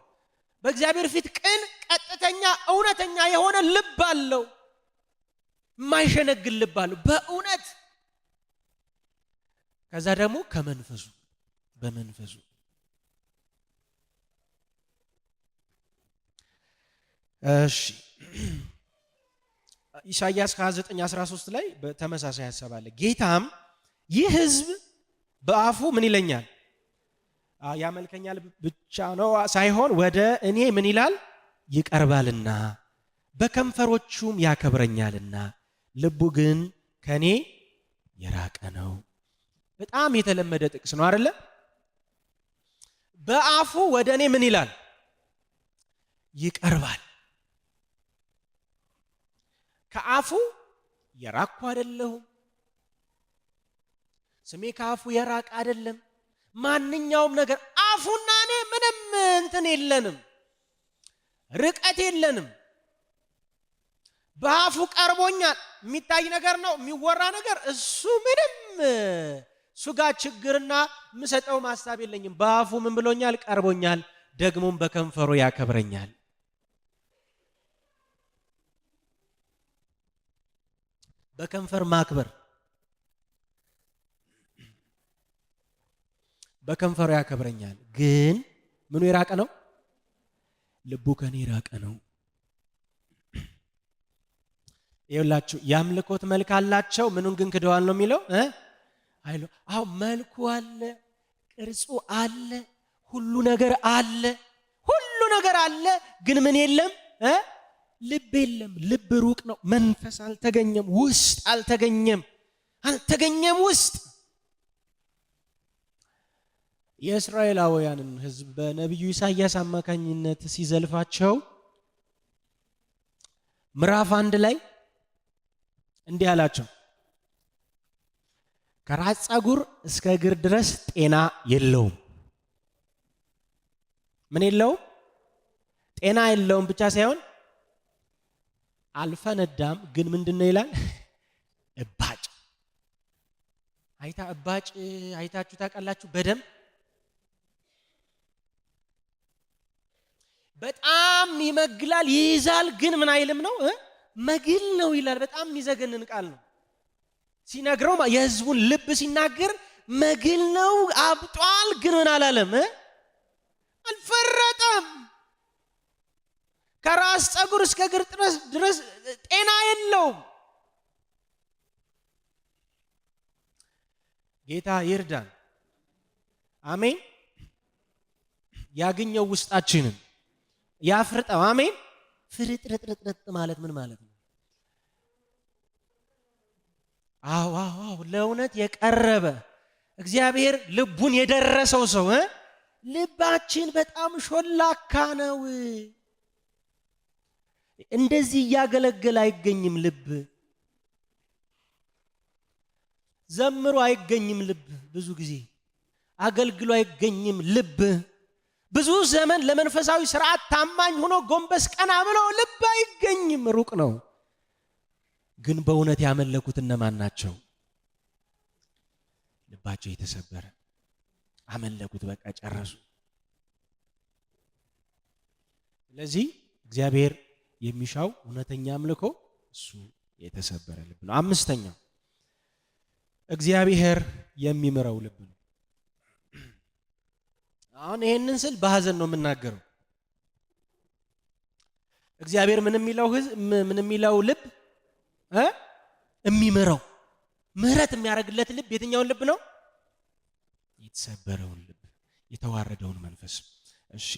በእግዚአብሔር ፊት ቅን፣ ቀጥተኛ፣ እውነተኛ የሆነ ልብ አለው፣ የማይሸነግል ልብ አለው በእውነት። ከዛ ደግሞ ከመንፈሱ በመንፈሱ እሺ ኢሳይያስ 29:13 ላይ በተመሳሳይ ሐሳብ አለ። ጌታም ይህ ሕዝብ በአፉ ምን ይለኛል? ያመልከኛል ብቻ ነው ሳይሆን ወደ እኔ ምን ይላል? ይቀርባልና በከንፈሮቹም ያከብረኛልና ልቡ ግን ከኔ የራቀ ነው። በጣም የተለመደ ጥቅስ ነው አይደለ? በአፉ ወደ እኔ ምን ይላል? ይቀርባል። ከአፉ የራቅኩ አይደለሁም። ስሜ ከአፉ የራቀ አይደለም። ማንኛውም ነገር አፉና እኔ ምንም እንትን የለንም፣ ርቀት የለንም። በአፉ ቀርቦኛል። የሚታይ ነገር ነው የሚወራ ነገር፣ እሱ ምንም ሱጋ ችግርና የምሰጠው ማሳብ የለኝም። በአፉ ምን ብሎኛል? ቀርቦኛል። ደግሞም በከንፈሩ ያከብረኛል። በከንፈር ማክበር፣ በከንፈሩ ያከብረኛል። ግን ምኑ የራቀ ነው? ልቡ ከኔ የራቀ ነው። ይኸውላችሁ የአምልኮት መልክ አላቸው፣ ምኑን ግን ክደዋል ነው የሚለው አይሎ። አዎ መልኩ አለ፣ ቅርጹ አለ፣ ሁሉ ነገር አለ፣ ሁሉ ነገር አለ። ግን ምን የለም? ልብ የለም። ልብ ሩቅ ነው። መንፈስ አልተገኘም፣ ውስጥ አልተገኘም ውስጥ። የእስራኤላውያንን ሕዝብ በነቢዩ ኢሳይያስ አማካኝነት ሲዘልፋቸው ምዕራፍ 1 ላይ እንዲህ አላቸው፣ ከራስ ፀጉር እስከ እግር ድረስ ጤና የለውም። ምን የለውም? ጤና የለውም ብቻ ሳይሆን አልፈነዳም። ግን ምንድነው ይላል? እባጭ። እባጭ አይታችሁ ታውቃላችሁ? በደም በጣም ይመግላል፣ ይይዛል። ግን ምን አይልም ነው? መግል ነው ይላል። በጣም የሚዘገንን ቃል ነው ሲነግረው፣ የህዝቡን ልብ ሲናገር መግል ነው፣ አብጧል። ግን ምን አላለም? አልፈረጠም። ከራስ ፀጉር እስከ እግር ድረስ ጤና የለውም። ጌታ ይርዳን። አሜን። ያገኘው ውስጣችንን ያፍርጠው። አሜን። ፍርጥርጥርጥ ማለት ምን ማለት ነው? አዎ ለእውነት የቀረበ እግዚአብሔር ልቡን የደረሰው ሰው ልባችን በጣም ሾላካ ነው። እንደዚህ እያገለገለ አይገኝም። ልብ ዘምሮ አይገኝም። ልብ ብዙ ጊዜ አገልግሎ አይገኝም። ልብ ብዙ ዘመን ለመንፈሳዊ ስርዓት ታማኝ ሆኖ ጎንበስ ቀና ብሎ ልብ አይገኝም። ሩቅ ነው። ግን በእውነት ያመለኩት እነማን ናቸው? ልባቸው የተሰበረ አመለኩት። በቃ ጨረሱ። ስለዚህ እግዚአብሔር የሚሻው እውነተኛ አምልኮ እሱ የተሰበረ ልብ ነው። አምስተኛው እግዚአብሔር የሚምረው ልብ ነው። አሁን ይሄንን ስል በሐዘን ነው የምናገረው። እግዚአብሔር ምን የሚለው ልብ የሚምረው ምህረት የሚያደርግለት ልብ የትኛውን ልብ ነው? የተሰበረውን ልብ፣ የተዋረደውን መንፈስ። እሺ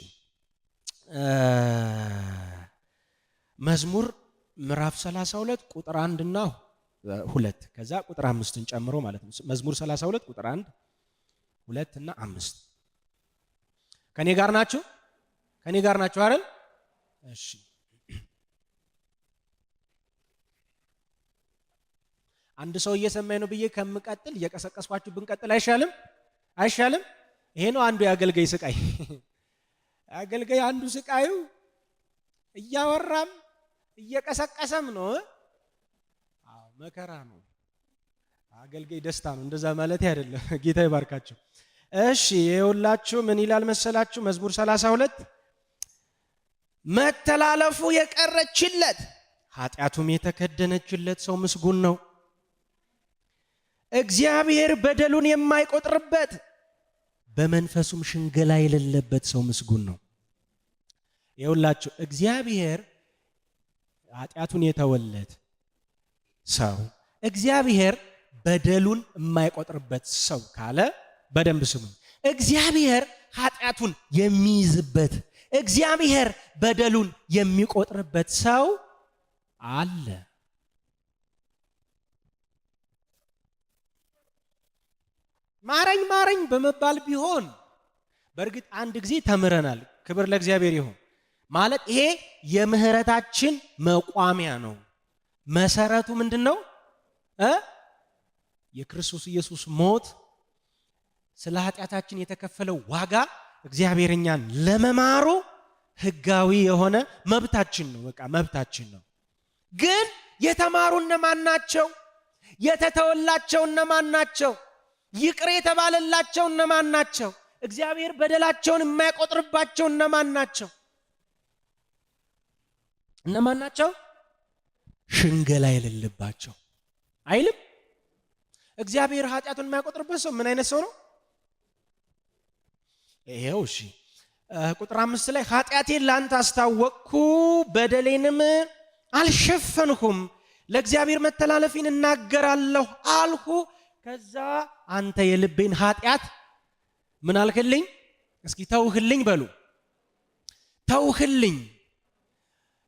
መዝሙር ምዕራፍ 32 ቁጥር 1 እና 2 ከዛ ቁጥር 5ን ጨምሮ ማለት ነው። መዝሙር 32 ቁጥር 1 2 እና 5 ከኔ ጋር ናችሁ አይደል? እሺ አንድ ሰው እየሰማኝ ነው ብዬ ከምቀጥል እየቀሰቀስኳችሁ ብንቀጥል አይሻልም? ይሄ ነው አንዱ የአገልጋይ ስቃይ። አገልጋይ አንዱ ስቃዩ እያወራም እየቀሰቀሰም ነው። መከራ ነው። አገልጋይ ደስታ ነው። እንደዛ ማለት አይደለም። ጌታ ይባርካችሁ። እሺ ይኸውላችሁ ምን ይላል መሰላችሁ? መዝሙር 32 መተላለፉ የቀረችለት ኃጢአቱም የተከደነችለት ሰው ምስጉን ነው። እግዚአብሔር በደሉን የማይቆጥርበት በመንፈሱም ሽንገላ የሌለበት ሰው ምስጉን ነው። ይኸውላችሁ እግዚአብሔር ኃጢአቱን የተወለት ሰው እግዚአብሔር በደሉን የማይቆጥርበት ሰው ካለ በደንብ ስሙ። እግዚአብሔር ኃጢአቱን የሚይዝበት እግዚአብሔር በደሉን የሚቆጥርበት ሰው አለ። ማረኝ ማረኝ በመባል ቢሆን በእርግጥ አንድ ጊዜ ተምረናል። ክብር ለእግዚአብሔር ይሁን። ማለት ይሄ የምህረታችን መቋሚያ ነው። መሰረቱ ምንድነው? የክርስቶስ ኢየሱስ ሞት ስለ ኃጢአታችን የተከፈለው ዋጋ እግዚአብሔር እኛን ለመማሩ ህጋዊ የሆነ መብታችን ነው። በቃ መብታችን ነው። ግን የተማሩ እነማን ናቸው? የተተወላቸው እነማን ናቸው? ይቅር የተባለላቸው እነማን ናቸው? እግዚአብሔር በደላቸውን የማይቆጥርባቸው እነማን ናቸው? እነማን ናቸው? ሽንገላ የሌለባቸው አይልም። እግዚአብሔር ኃጢአቱን የማይቆጥርበት ሰው ምን አይነት ሰው ነው? ይሄው እሺ ቁጥር 5 ላይ ኃጢአቴን ላንተ አስታወቅኩ በደሌንም አልሸፈንኩም፣ ለእግዚአብሔር መተላለፌን እናገራለሁ አልሁ። ከዛ አንተ የልቤን ኃጢአት ምን አልክልኝ? እስኪ ተውህልኝ በሉ። ተውህልኝ።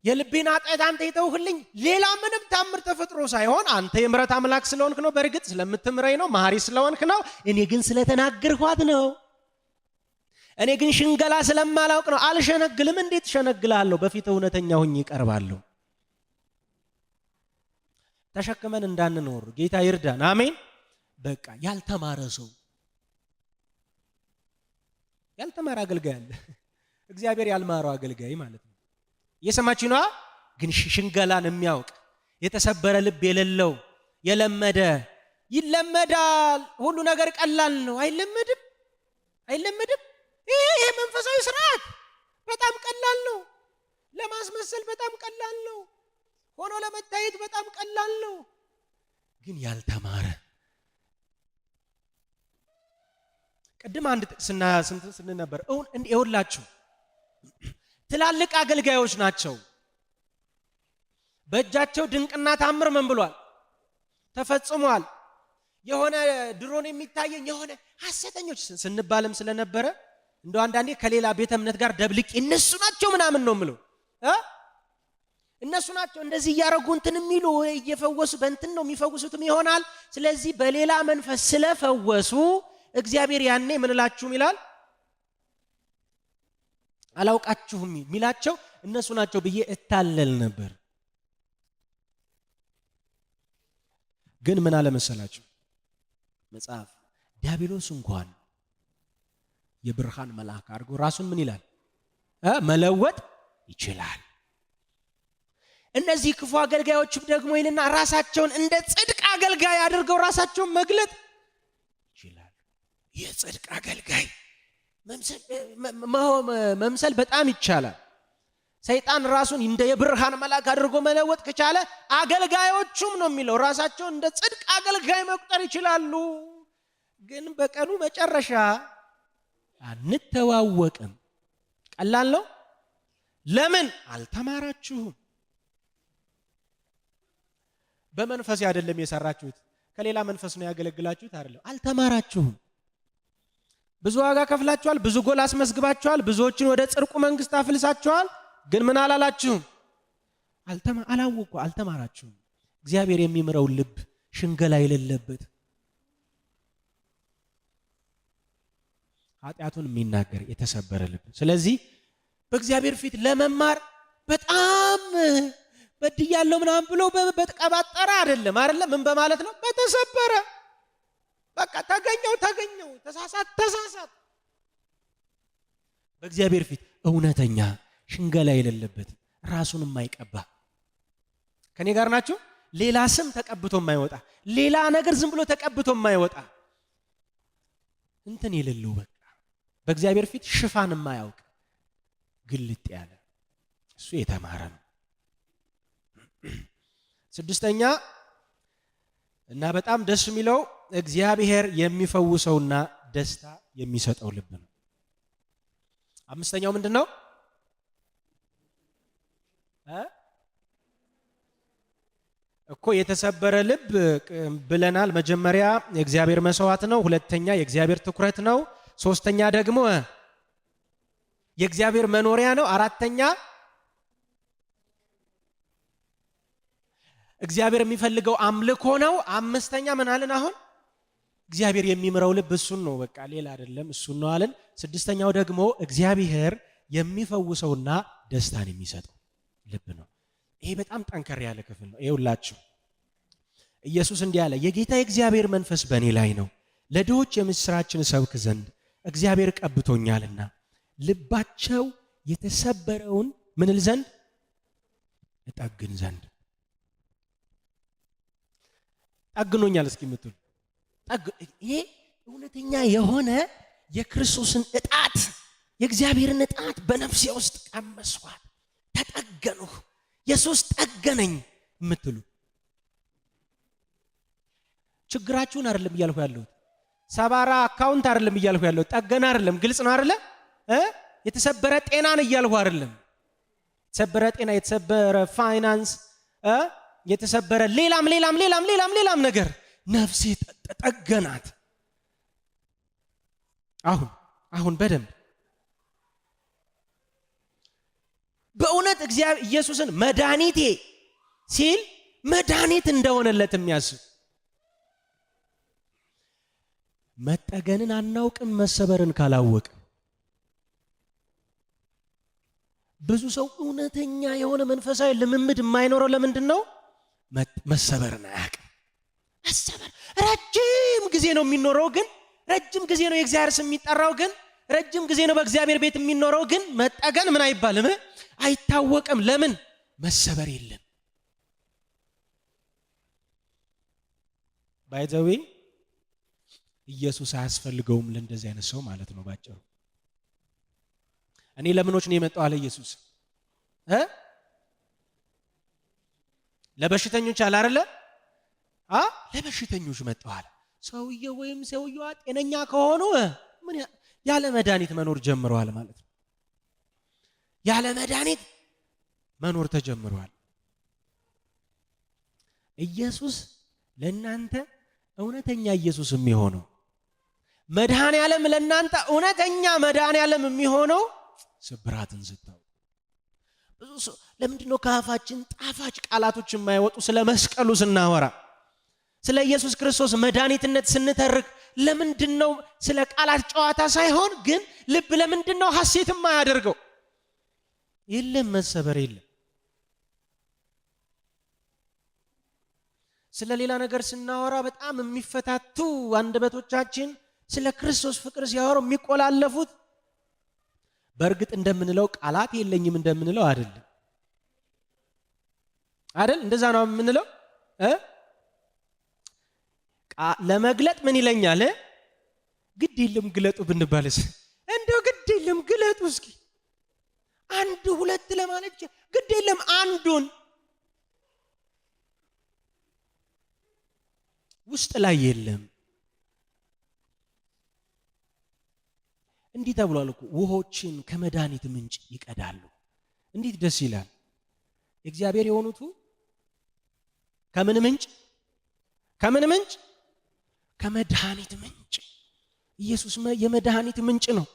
የልቤን ኃጢአት አንተ የተውህልኝ። ሌላ ምንም ታምር ተፈጥሮ ሳይሆን አንተ የምሕረት አምላክ ስለሆንክ ነው። በእርግጥ ስለምትምረኝ ነው፣ መሐሪ ስለሆንክ ነው። እኔ ግን ስለተናገርኳት ነው። እኔ ግን ሽንገላ ስለማላውቅ ነው። አልሸነግልም። እንዴት ሸነግላለሁ? በፊት እውነተኛ ሆኜ እቀርባለሁ። ተሸክመን እንዳንኖር ጌታ ይርዳን። አሜን። በቃ ያልተማረ ሰው ያልተማረ አገልጋይ አለ። እግዚአብሔር ያልማረው አገልጋይ ማለት ነው። እየሰማችሁ ነው? ግን ሽንገላን የሚያውቅ የተሰበረ ልብ የሌለው የለመደ ይለመዳል። ሁሉ ነገር ቀላል ነው። አይለመድም። አይለመድም። ይሄ መንፈሳዊ ስርዓት በጣም ቀላል ነው። ለማስመሰል በጣም ቀላል ነው። ሆኖ ለመታየት በጣም ቀላል ነው። ግን ያልተማረ ቅድም አንድ ጥቅስና ስንት ነበር? ይኸውላችሁ ትላልቅ አገልጋዮች ናቸው። በእጃቸው ድንቅና ታምር ምን ብሏል? ተፈጽሟል። የሆነ ድሮን የሚታየኝ የሆነ ሐሰተኞች ስንባልም ስለነበረ እንደው አንዳንዴ ከሌላ ቤተ እምነት ጋር ደብልቅ እነሱ ናቸው ምናምን ነው የምለው። እነሱ ናቸው እንደዚህ እያረጉ እንትን የሚሉ እየፈወሱ በእንትን ነው የሚፈውሱትም ይሆናል። ስለዚህ በሌላ መንፈስ ስለፈወሱ እግዚአብሔር ያኔ ምን እላችሁም ይላል፣ አላውቃችሁም የሚላቸው እነሱ ናቸው ብዬ እታለል ነበር። ግን ምን አለ መሰላችሁ መጽሐፍ፣ ዲያብሎስ እንኳን የብርሃን መልአክ አድርጎ ራሱን ምን ይላል መለወጥ ይችላል። እነዚህ ክፉ አገልጋዮችም ደግሞ ይልና ራሳቸውን እንደ ጽድቅ አገልጋይ አድርገው ራሳቸውን መግለጥ ይችላል። የጽድቅ አገልጋይ መምሰል በጣም ይቻላል። ሰይጣን ራሱን እንደ የብርሃን መልአክ አድርጎ መለወጥ ከቻለ አገልጋዮቹም ነው የሚለው ራሳቸውን እንደ ጽድቅ አገልጋይ መቁጠር ይችላሉ። ግን በቀኑ መጨረሻ አንተዋወቅም። ቀላል ነው። ለምን? አልተማራችሁም። በመንፈስ አይደለም የሰራችሁት፣ ከሌላ መንፈስ ነው ያገለግላችሁት አይደለም። አልተማራችሁም። ብዙ ዋጋ ከፍላችኋል፣ ብዙ ጎል አስመዝግባችኋል፣ ብዙዎችን ወደ ጽድቁ መንግስት አፍልሳችኋል። ግን ምን አላላችሁም? አልተማራችሁም። እግዚአብሔር የሚምረው ልብ ሽንገላ የሌለበት ኃጢአቱን የሚናገር የተሰበረ ልብ። ስለዚህ በእግዚአብሔር ፊት ለመማር በጣም በድያለሁ ምናምን ብሎ በተቀባጠረ አይደለም። ምን በማለት ነው? በተሰበረ በቃ ተገኘው፣ ተሳሳት። በእግዚአብሔር ፊት እውነተኛ ሽንገላ የሌለበት ራሱን የማይቀባ ከኔ ጋር ናችሁ? ሌላ ስም ተቀብቶ የማይወጣ ሌላ ነገር ዝም ብሎ ተቀብቶ የማይወጣ እንትን የሌለው በቃ በእግዚአብሔር ፊት ሽፋን የማያውቅ ግልጥ ያለ እሱ የተማረ ነው። ስድስተኛ እና በጣም ደስ የሚለው እግዚአብሔር የሚፈውሰውና ደስታ የሚሰጠው ልብ ነው። አምስተኛው ምንድነው? እኮ የተሰበረ ልብ ብለናል። መጀመሪያ የእግዚአብሔር መስዋዕት ነው። ሁለተኛ የእግዚአብሔር ትኩረት ነው። ሶስተኛ ደግሞ የእግዚአብሔር መኖሪያ ነው። አራተኛ እግዚአብሔር የሚፈልገው አምልኮ ነው። አምስተኛ ምን አለን? አሁን እግዚአብሔር የሚምረው ልብ እሱን ነው፣ በቃ ሌላ አይደለም፣ እሱን ነው አለን። ስድስተኛው ደግሞ እግዚአብሔር የሚፈውሰውና ደስታን የሚሰጠው ልብ ነው። ይሄ በጣም ጠንከር ያለ ክፍል ነው። ይኸውላችሁ ኢየሱስ እንዲህ አለ፣ የጌታ የእግዚአብሔር መንፈስ በእኔ ላይ ነው፣ ለድሆች የምስራችን ሰብክ ዘንድ እግዚአብሔር ቀብቶኛልና ልባቸው የተሰበረውን ምንል ዘንድ እጠግን ዘንድ። ጠግኖኛል እስኪ ምትሉ ይሄ እውነተኛ የሆነ የክርስቶስን እጣት የእግዚአብሔርን እጣት በነፍሴ ውስጥ ቀመስኳት፣ ተጠገንሁ፣ ኢየሱስ ጠገነኝ ምትሉ ችግራችሁን አይደለም እያልኩ ያለሁት፣ ሰባራ አካውንት አይደለም እያልኩ ያለሁት፣ ጠገና አይደለም። ግልጽ ነው አይደለ? የተሰበረ ጤናን እያልኩ አይደለም። የተሰበረ ጤና፣ የተሰበረ ፋይናንስ፣ የተሰበረ ሌላም ነገር ነፍሴ ጠገናት። አሁን በደንብ በእውነት እግዚአብሔር ኢየሱስን መድኃኒቴ ሲል መድኃኒት እንደሆነለት የሚያስብ መጠገንን አናውቅም መሰበርን ካላወቅ። ብዙ ሰው እውነተኛ የሆነ መንፈሳዊ ልምምድ የማይኖረው ለምንድን ነው? መሰበርን አያውቅም። መሰበር ረጅም ጊዜ ነው የሚኖረው፣ ግን ረጅም ጊዜ ነው የእግዚአብሔር ስም የሚጠራው፣ ግን ረጅም ጊዜ ነው በእግዚአብሔር ቤት የሚኖረው፣ ግን መጠገን ምን አይባልም፣ አይታወቅም። ለምን? መሰበር የለም። ባይዘዌ ኢየሱስ አያስፈልገውም ለእንደዚህ አይነት ሰው ማለት ነው ባጭሩ። እኔ ለምኖች ነው የመጣው አለ ኢየሱስ። ለበሽተኞች አለ አይደለ? ለበሽተኞች መጣው አለ። ሰውየው ወይም ሰውየዋ ጤነኛ ከሆኑ ምን ያለ መድኃኒት መኖር ጀምረዋል ማለት ነው። ያለ መድኃኒት መኖር ተጀምሯል። ኢየሱስ ለእናንተ እውነተኛ ኢየሱስ የሚሆነው መድኃኔ ዓለም ለእናንተ እውነተኛ መድኃኔ ዓለም የሚሆነው ስብራትን ስታው። ብዙ ሰው ለምንድነው ከአፋችን ጣፋጭ ቃላቶች የማይወጡ? ስለ መስቀሉ ስናወራ፣ ስለ ኢየሱስ ክርስቶስ መድኃኒትነት ስንተርክ ለምንድነው ስለ ቃላት ጨዋታ ሳይሆን ግን ልብ ለምንድነው ሐሴት የማያደርገው? የለም መሰበር የለም። ስለ ሌላ ነገር ስናወራ በጣም የሚፈታቱ አንደበቶቻችን ስለ ክርስቶስ ፍቅር ሲያወሩ የሚቆላለፉት በእርግጥ እንደምንለው ቃላት የለኝም እንደምንለው አይደለም። እንደዛ ነው የምንለው። ለመግለጥ ምን ይለኛል? ግድ የለም ግለጡ ብንባልስ? እንደው ግድ የለም ግለጡ እስኪ አንድ ሁለት ለማለት ግድ የለም አንዱን ውስጥ ላይ የለም። እንዲህ ተብሏል እኮ ውሆችን ከመድኃኒት ምንጭ ይቀዳሉ። እንዴት ደስ ይላል! እግዚአብሔር የሆኑቱ ከምን ምንጭ? ከመድኃኒት ምንጭ። ኢየሱስ የመድኃኒት ምንጭ ነው።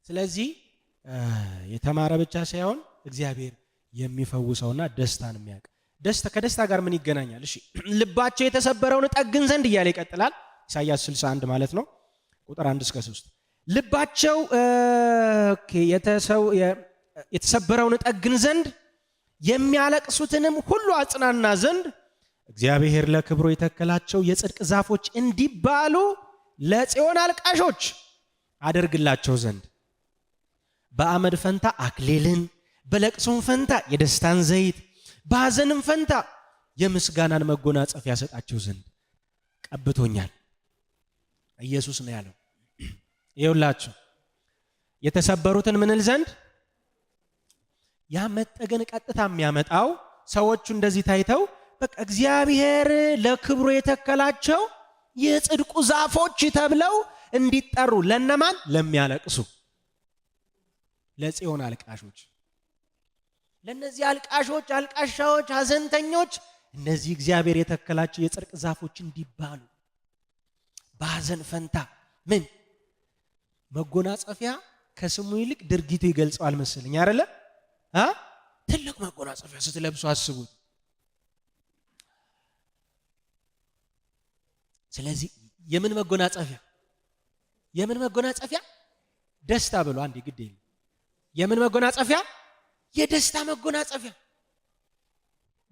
ስለዚህ የተማረ ብቻ ሳይሆን እግዚአብሔር የሚፈውሰውና ደስታን የሚያውቅ ከደስታ ጋር ምን ይገናኛል? እሺ ልባቸው የተሰበረውን ጠግን ዘንድ እያለ ይቀጥላል። ኢሳይያስ 61 ማለት ነው ቁጥር 1 እስከ 3 ልባቸው የተሰበረውን ጠግን ዘንድ የሚያለቅሱትንም ሁሉ አጽናና ዘንድ እግዚአብሔር ለክብሩ የተከላቸው የጽድቅ ዛፎች እንዲባሉ ለጽዮን አልቃሾች አደርግላቸው ዘንድ በአመድ ፈንታ አክሊልን፣ በለቅሶም ፈንታ የደስታን ዘይት፣ በሐዘንም ፈንታ የምስጋናን መጎናጸፊያ ያሰጣቸው ዘንድ ቀብቶኛል። ኢየሱስ ነው ያለው። ይኸውላችሁ የተሰበሩትን ምንል ዘንድ ያ መጠገን ቀጥታ የሚያመጣው ሰዎቹ እንደዚህ ታይተው በቃ እግዚአብሔር ለክብሩ የተከላቸው የጽድቁ ዛፎች ተብለው እንዲጠሩ ለነማን? ለሚያለቅሱ ለጽዮን አልቃሾች፣ ለነዚህ አልቃሾች፣ አልቃሻዎች፣ ሐዘንተኞች እነዚህ እግዚአብሔር የተከላቸው የጽድቅ ዛፎች እንዲባሉ በሐዘን ፈንታ ምን መጎናጸፊያ ከስሙ ይልቅ ድርጊቱ ይገልጸዋል መሰለኝ አይደለ? ትልቅ መጎናጸፊያ ስትለብሱ አስቡት። ስለዚህ የምን መጎናጸፊያ? የምን መጎናጸፊያ? ደስታ ብሎ አንዴ ግድ የለም። የምን መጎናጸፊያ? የደስታ መጎናጸፊያ።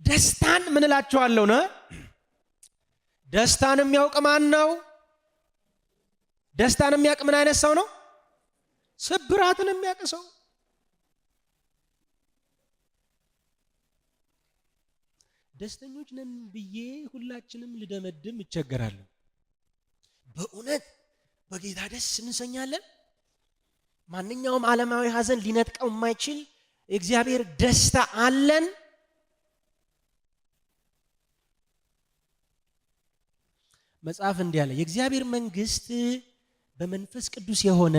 ደስታን ምን እላችኋለሁ ነው? ደስታን የሚያውቅ ማን ነው? ደስታን የሚያውቅ ምን አይነት ሰው ነው? ስብራትን የሚያውቅ ሰው። ደስተኞች ነን ብዬ ሁላችንም ልደመድም ይቸገራለሁ። በእውነት በጌታ ደስ እንሰኛለን። ማንኛውም ዓለማዊ ሐዘን ሊነጥቀው የማይችል እግዚአብሔር ደስታ አለን። መጽሐፍ እንዲህ አለ፣ የእግዚአብሔር መንግስት በመንፈስ ቅዱስ የሆነ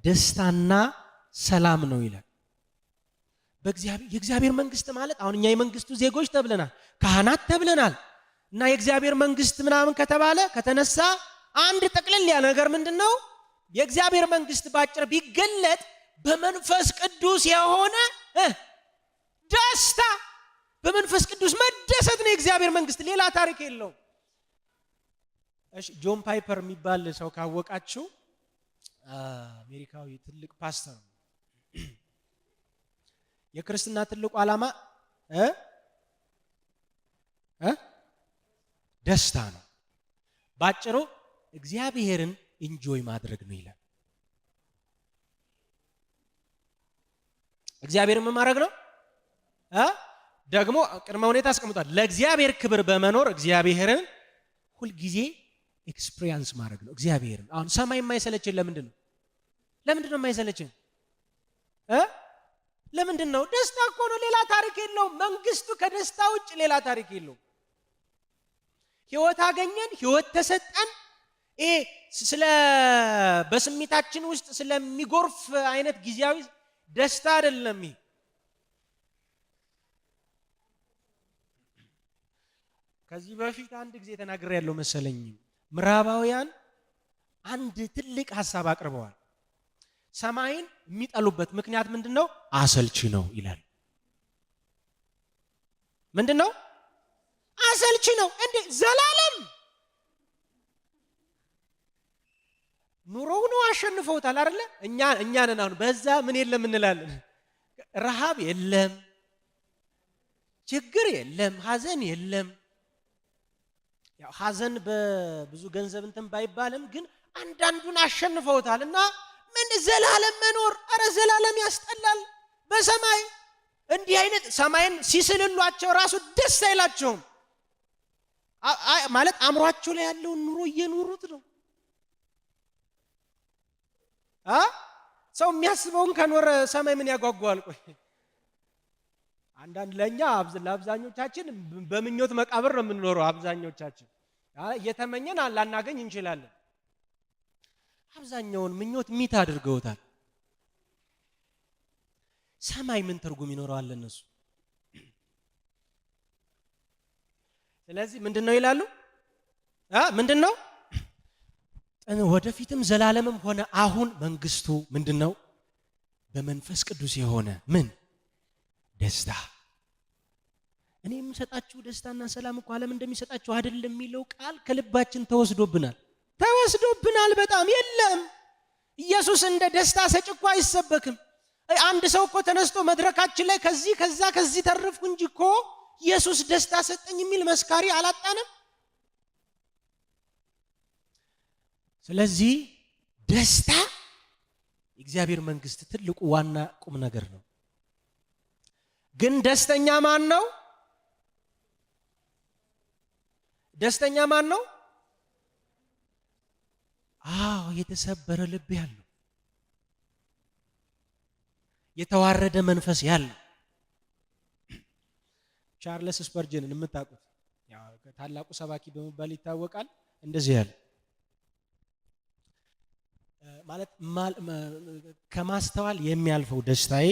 ደስታና ሰላም ነው ይላል። የእግዚአብሔር መንግስት ማለት አሁን እኛ የመንግስቱ ዜጎች ተብለናል፣ ካህናት ተብለናል። እና የእግዚአብሔር መንግስት ምናምን ከተባለ ከተነሳ አንድ ጠቅልል ያለ ነገር ምንድነው? የእግዚአብሔር መንግስት ባጭር ቢገለጥ በመንፈስ ቅዱስ የሆነ ደስታ፣ በመንፈስ ቅዱስ መደሰት ነው የእግዚአብሔር መንግስት። ሌላ ታሪክ የለውም። እሺ ጆን ፓይፐር የሚባል ሰው ካወቃችሁ አሜሪካዊ ትልቅ ፓስተር ነው። የክርስትና ትልቁ ዓላማ ደስታ ነው። ባጭሩ እግዚአብሔርን ኢንጆይ ማድረግ ነው ይላል። እግዚአብሔርን ምን ማድረግ ነው? ደግሞ ቅድመ ሁኔታ አስቀምጧል። ለእግዚአብሔር ክብር በመኖር እግዚአብሔርን ሁልጊዜ ኤክስፒሪየንስ ማድረግ ነው። እግዚአብሔርን አሁን ሰማይ የማይሰለችን ለምንድን ነው? ለምንድን ነው የማይሰለችን? ለምንድን ነው? ደስታ እኮ ነው። ሌላ ታሪክ የለውም። መንግስቱ ከደስታ ውጭ ሌላ ታሪክ የለውም። ህይወት አገኘን፣ ህይወት ተሰጠን። ስለ በስሜታችን ውስጥ ስለሚጎርፍ አይነት ጊዜያዊ ደስታ አይደለም። ይሄ ከዚህ በፊት አንድ ጊዜ ተናግሬ ያለው መሰለኝ። ምዕራባውያን አንድ ትልቅ ሐሳብ አቅርበዋል። ሰማይን የሚጠሉበት ምክንያት ምንድነው? አሰልቺ ነው ይላል። ምንድነው? አሰልቺ ነው። እንዴ ዘላለም ኑሮው ነው አሸንፈውታል አይደለ? እኛ ነን አሁን በዛ ምን የለም እንላለን። ረሃብ የለም፣ ችግር የለም፣ ሐዘን የለም። ያው ሐዘን በብዙ ገንዘብ እንትን ባይባልም ግን አንዳንዱን አሸንፈውታል። እና ምን ዘላለም መኖር፣ አረ ዘላለም ያስጠላል። በሰማይ እንዲህ አይነት ሰማይን ሲስልሏቸው ራሱ ደስ አይላቸውም። ማለት አእምሯቸው ላይ ያለውን ኑሮ እየኖሩት ነው። ሰው የሚያስበውን ከኖረ ሰማይ ምን ያጓጓል? ቆይ አንዳንድ ለአብዛኞቻችን በምኞት መቃብር ነው የምንኖረው። አብዛኞቻችን እየተመኘን ላናገኝ እንችላለን። አብዛኛውን ምኞት ሚት አድርገውታል። ሰማይ ምን ትርጉም ይኖረዋል እነሱ? ስለዚህ ምንድነው ይላሉ? ምንድነው? ወደፊትም ዘላለምም ሆነ አሁን መንግስቱ ምንድነው? በመንፈስ ቅዱስ የሆነ ምን ደስታ። እኔ የምሰጣችሁ ደስታና ሰላም እኮ ዓለም እንደሚሰጣችሁ አይደለም የሚለው ቃል ከልባችን ተወስዶብናል። በጣም የለም። ኢየሱስ እንደ ደስታ ሰጭ እኮ አይሰበክም። አንድ ሰው እኮ ተነስቶ መድረካችን ላይ ከዚህ ተረፍኩ እንጂ እኮ ኢየሱስ ደስታ ሰጠኝ የሚል መስካሪ አላጣንም። ስለዚህ ደስታ የእግዚአብሔር መንግስት ትልቁ ዋና ቁም ነገር ነው። ግን ደስተኛ ማን ነው? ደስተኛ ማን ነው? የተሰበረ ልብ ያለው፣ የተዋረደ መንፈስ ያለው። ቻርልስ ስፐርጀንን የምታውቁት ታላቁ ሰባኪ በመባል ይታወቃል። እንደዚህ ያለ ማለት ከማስተዋል የሚያልፈው ደስታዬ፣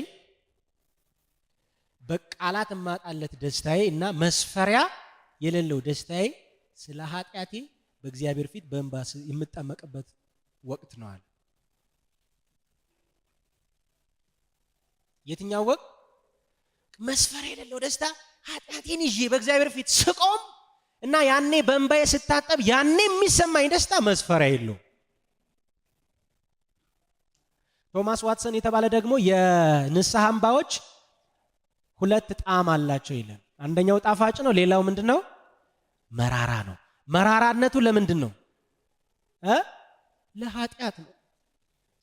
በቃላት የማጣለት ደስታዬ እና መስፈሪያ የሌለው ደስታዬ ስለ ኃጢአቴ በእግዚአብሔር ፊት በእንባ የምጠመቅበት ወቅት ነው አለ። የትኛው ወቅት? መስፈሪያ የሌለው ደስታ ኃጢአቴን ይዤ በእግዚአብሔር ፊት ስቆም እና ያኔ በእንባዬ ስታጠብ ያኔ የሚሰማኝ ደስታ መስፈሪያ የለው። ቶማስ ዋትሰን የተባለ ደግሞ የንስሐ እንባዎች ሁለት ጣዕም አላቸው ይላል። አንደኛው ጣፋጭ ነው፣ ሌላው ምንድነው? መራራ ነው። መራራነቱ ለምንድን ነው? ለኃጢአት ነው።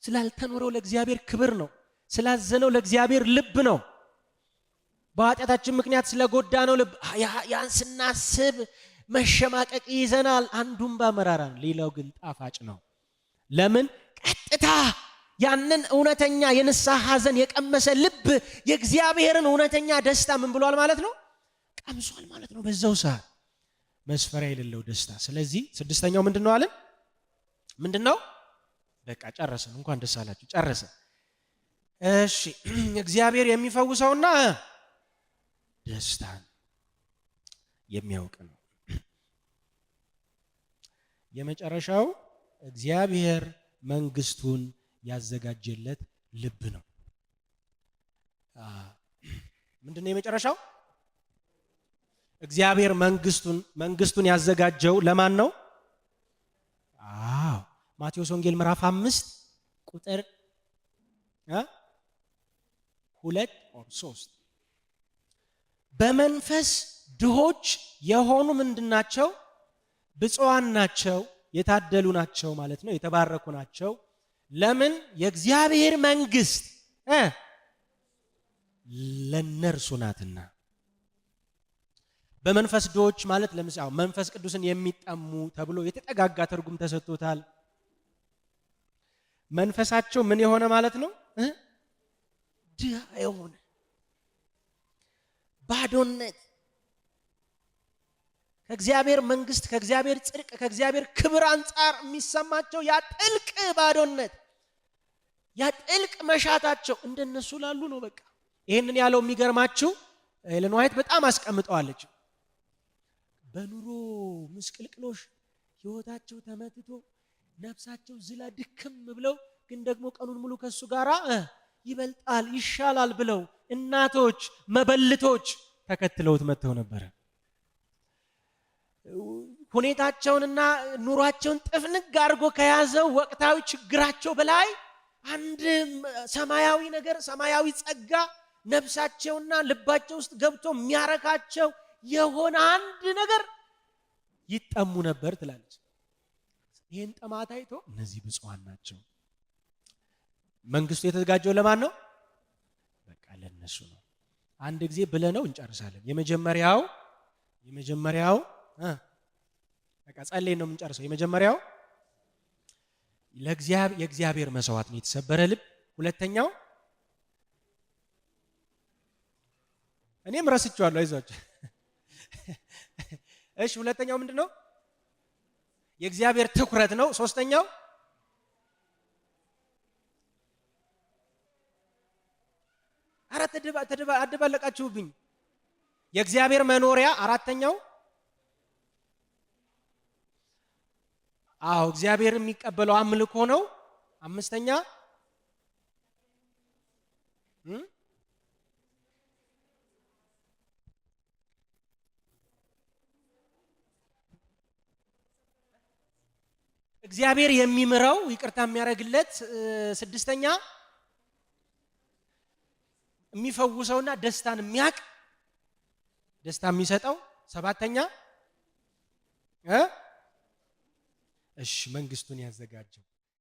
ስላልተኖረው ለእግዚአብሔር ክብር ነው። ስላዘነው ለእግዚአብሔር ልብ ነው። በኃጢአታችን ምክንያት ስለጎዳነው ልብ ያን ስናስብ መሸማቀቅ ይዘናል። አንዱም በመራራ ነው፣ ሌላው ግን ጣፋጭ ነው። ለምን? ቀጥታ ያንን እውነተኛ የንስሐ ሐዘን የቀመሰ ልብ የእግዚአብሔርን እውነተኛ ደስታ ምን ብሏል ማለት ነው? ቀምሷል ማለት ነው። በዛው ሰዓት መስፈሪያ የሌለው ደስታ። ስለዚህ ስድስተኛው ምንድነው አለ? ምንድነው? በቃ ጨረሰን። እንኳን ደስ አላችሁ፣ ጨረሰ። እሺ፣ እግዚአብሔር የሚፈውሰውና ደስታን የሚያውቅ ነው። የመጨረሻው እግዚአብሔር መንግስቱን ያዘጋጀለት ልብ ነው። ምንድነው የመጨረሻው? እግዚአብሔር መንግስቱን ያዘጋጀው ለማን ነው? ማቴዎስ ወንጌል ምዕራፍ 5 ቁጥር 2-3 በመንፈስ ድሆች የሆኑ ምንድናቸው? ብፁዓን ናቸው፣ የታደሉ ናቸው ማለት ነው፣ የተባረኩ ናቸው። ለምን? የእግዚአብሔር መንግስት ለነርሱ ናትና። በመንፈስ ድሆች ማለት ለምሳሌ መንፈስ ቅዱስን የሚጠሙ ተብሎ የተጠጋጋ ትርጉም ተሰጥቶታል። መንፈሳቸው ምን የሆነ ማለት ነው? ድሃ የሆነ ባዶነት፣ ከእግዚአብሔር መንግስት፣ ከእግዚአብሔር ጽድቅ፣ ከእግዚአብሔር ክብር አንጻር የሚሰማቸው ያ ጥልቅ ባዶነት፣ ያ ጥልቅ መሻታቸው እንደነሱ ላሉ ነው። በቃ ይሄንን ያለው የሚገርማችሁ ኤለን ዋይት በጣም አስቀምጠዋለች። በኑሮ ምስቅልቅሎሽ ህይወታቸው ተመትቶ ነፍሳቸው ዝላ ድክም ብለው ግን ደግሞ ቀኑን ሙሉ ከሱ ጋር ይበልጣል ይሻላል ብለው እናቶች መበልቶች ተከትለውት መጥተው ነበር። ሁኔታቸውንና ኑሯቸውን ጥፍንግ አድርጎ ከያዘው ወቅታዊ ችግራቸው በላይ አንድ ሰማያዊ ነገር፣ ሰማያዊ ጸጋ ነፍሳቸውና ልባቸው ውስጥ ገብቶ የሚያረካቸው የሆነ አንድ ነገር ይጠሙ ነበር ትላለች። ይህን ጥማት አይቶ እነዚህ ብፁዓን ናቸው። መንግስቱ የተዘጋጀው ለማን ነው? በቃ ለነሱ ነው። አንድ ጊዜ ብለነው እንጨርሳለን። የመጀመሪያው በቃ ጸልየን ነው የምንጨርሰው። የመጀመሪያው የእግዚአብሔር መስዋዕት ነው፣ የተሰበረ ልብ። ሁለተኛው እኔም ረስቼዋለሁ፣ አይዟችሁ። እሺ፣ ሁለተኛው ምንድነው? የእግዚአብሔር ትኩረት ነው። ሶስተኛው አደባለቃችሁብኝ። የእግዚአብሔር መኖሪያ። አራተኛው እግዚአብሔር የሚቀበለው አምልኮ ነው። አምስተኛ እግዚአብሔር የሚምረው ይቅርታ የሚያደርግለት። ስድስተኛ የሚፈውሰውና ደስታን የሚያቅ ደስታ የሚሰጠው። ሰባተኛ እሺ መንግስቱን ያዘጋጀው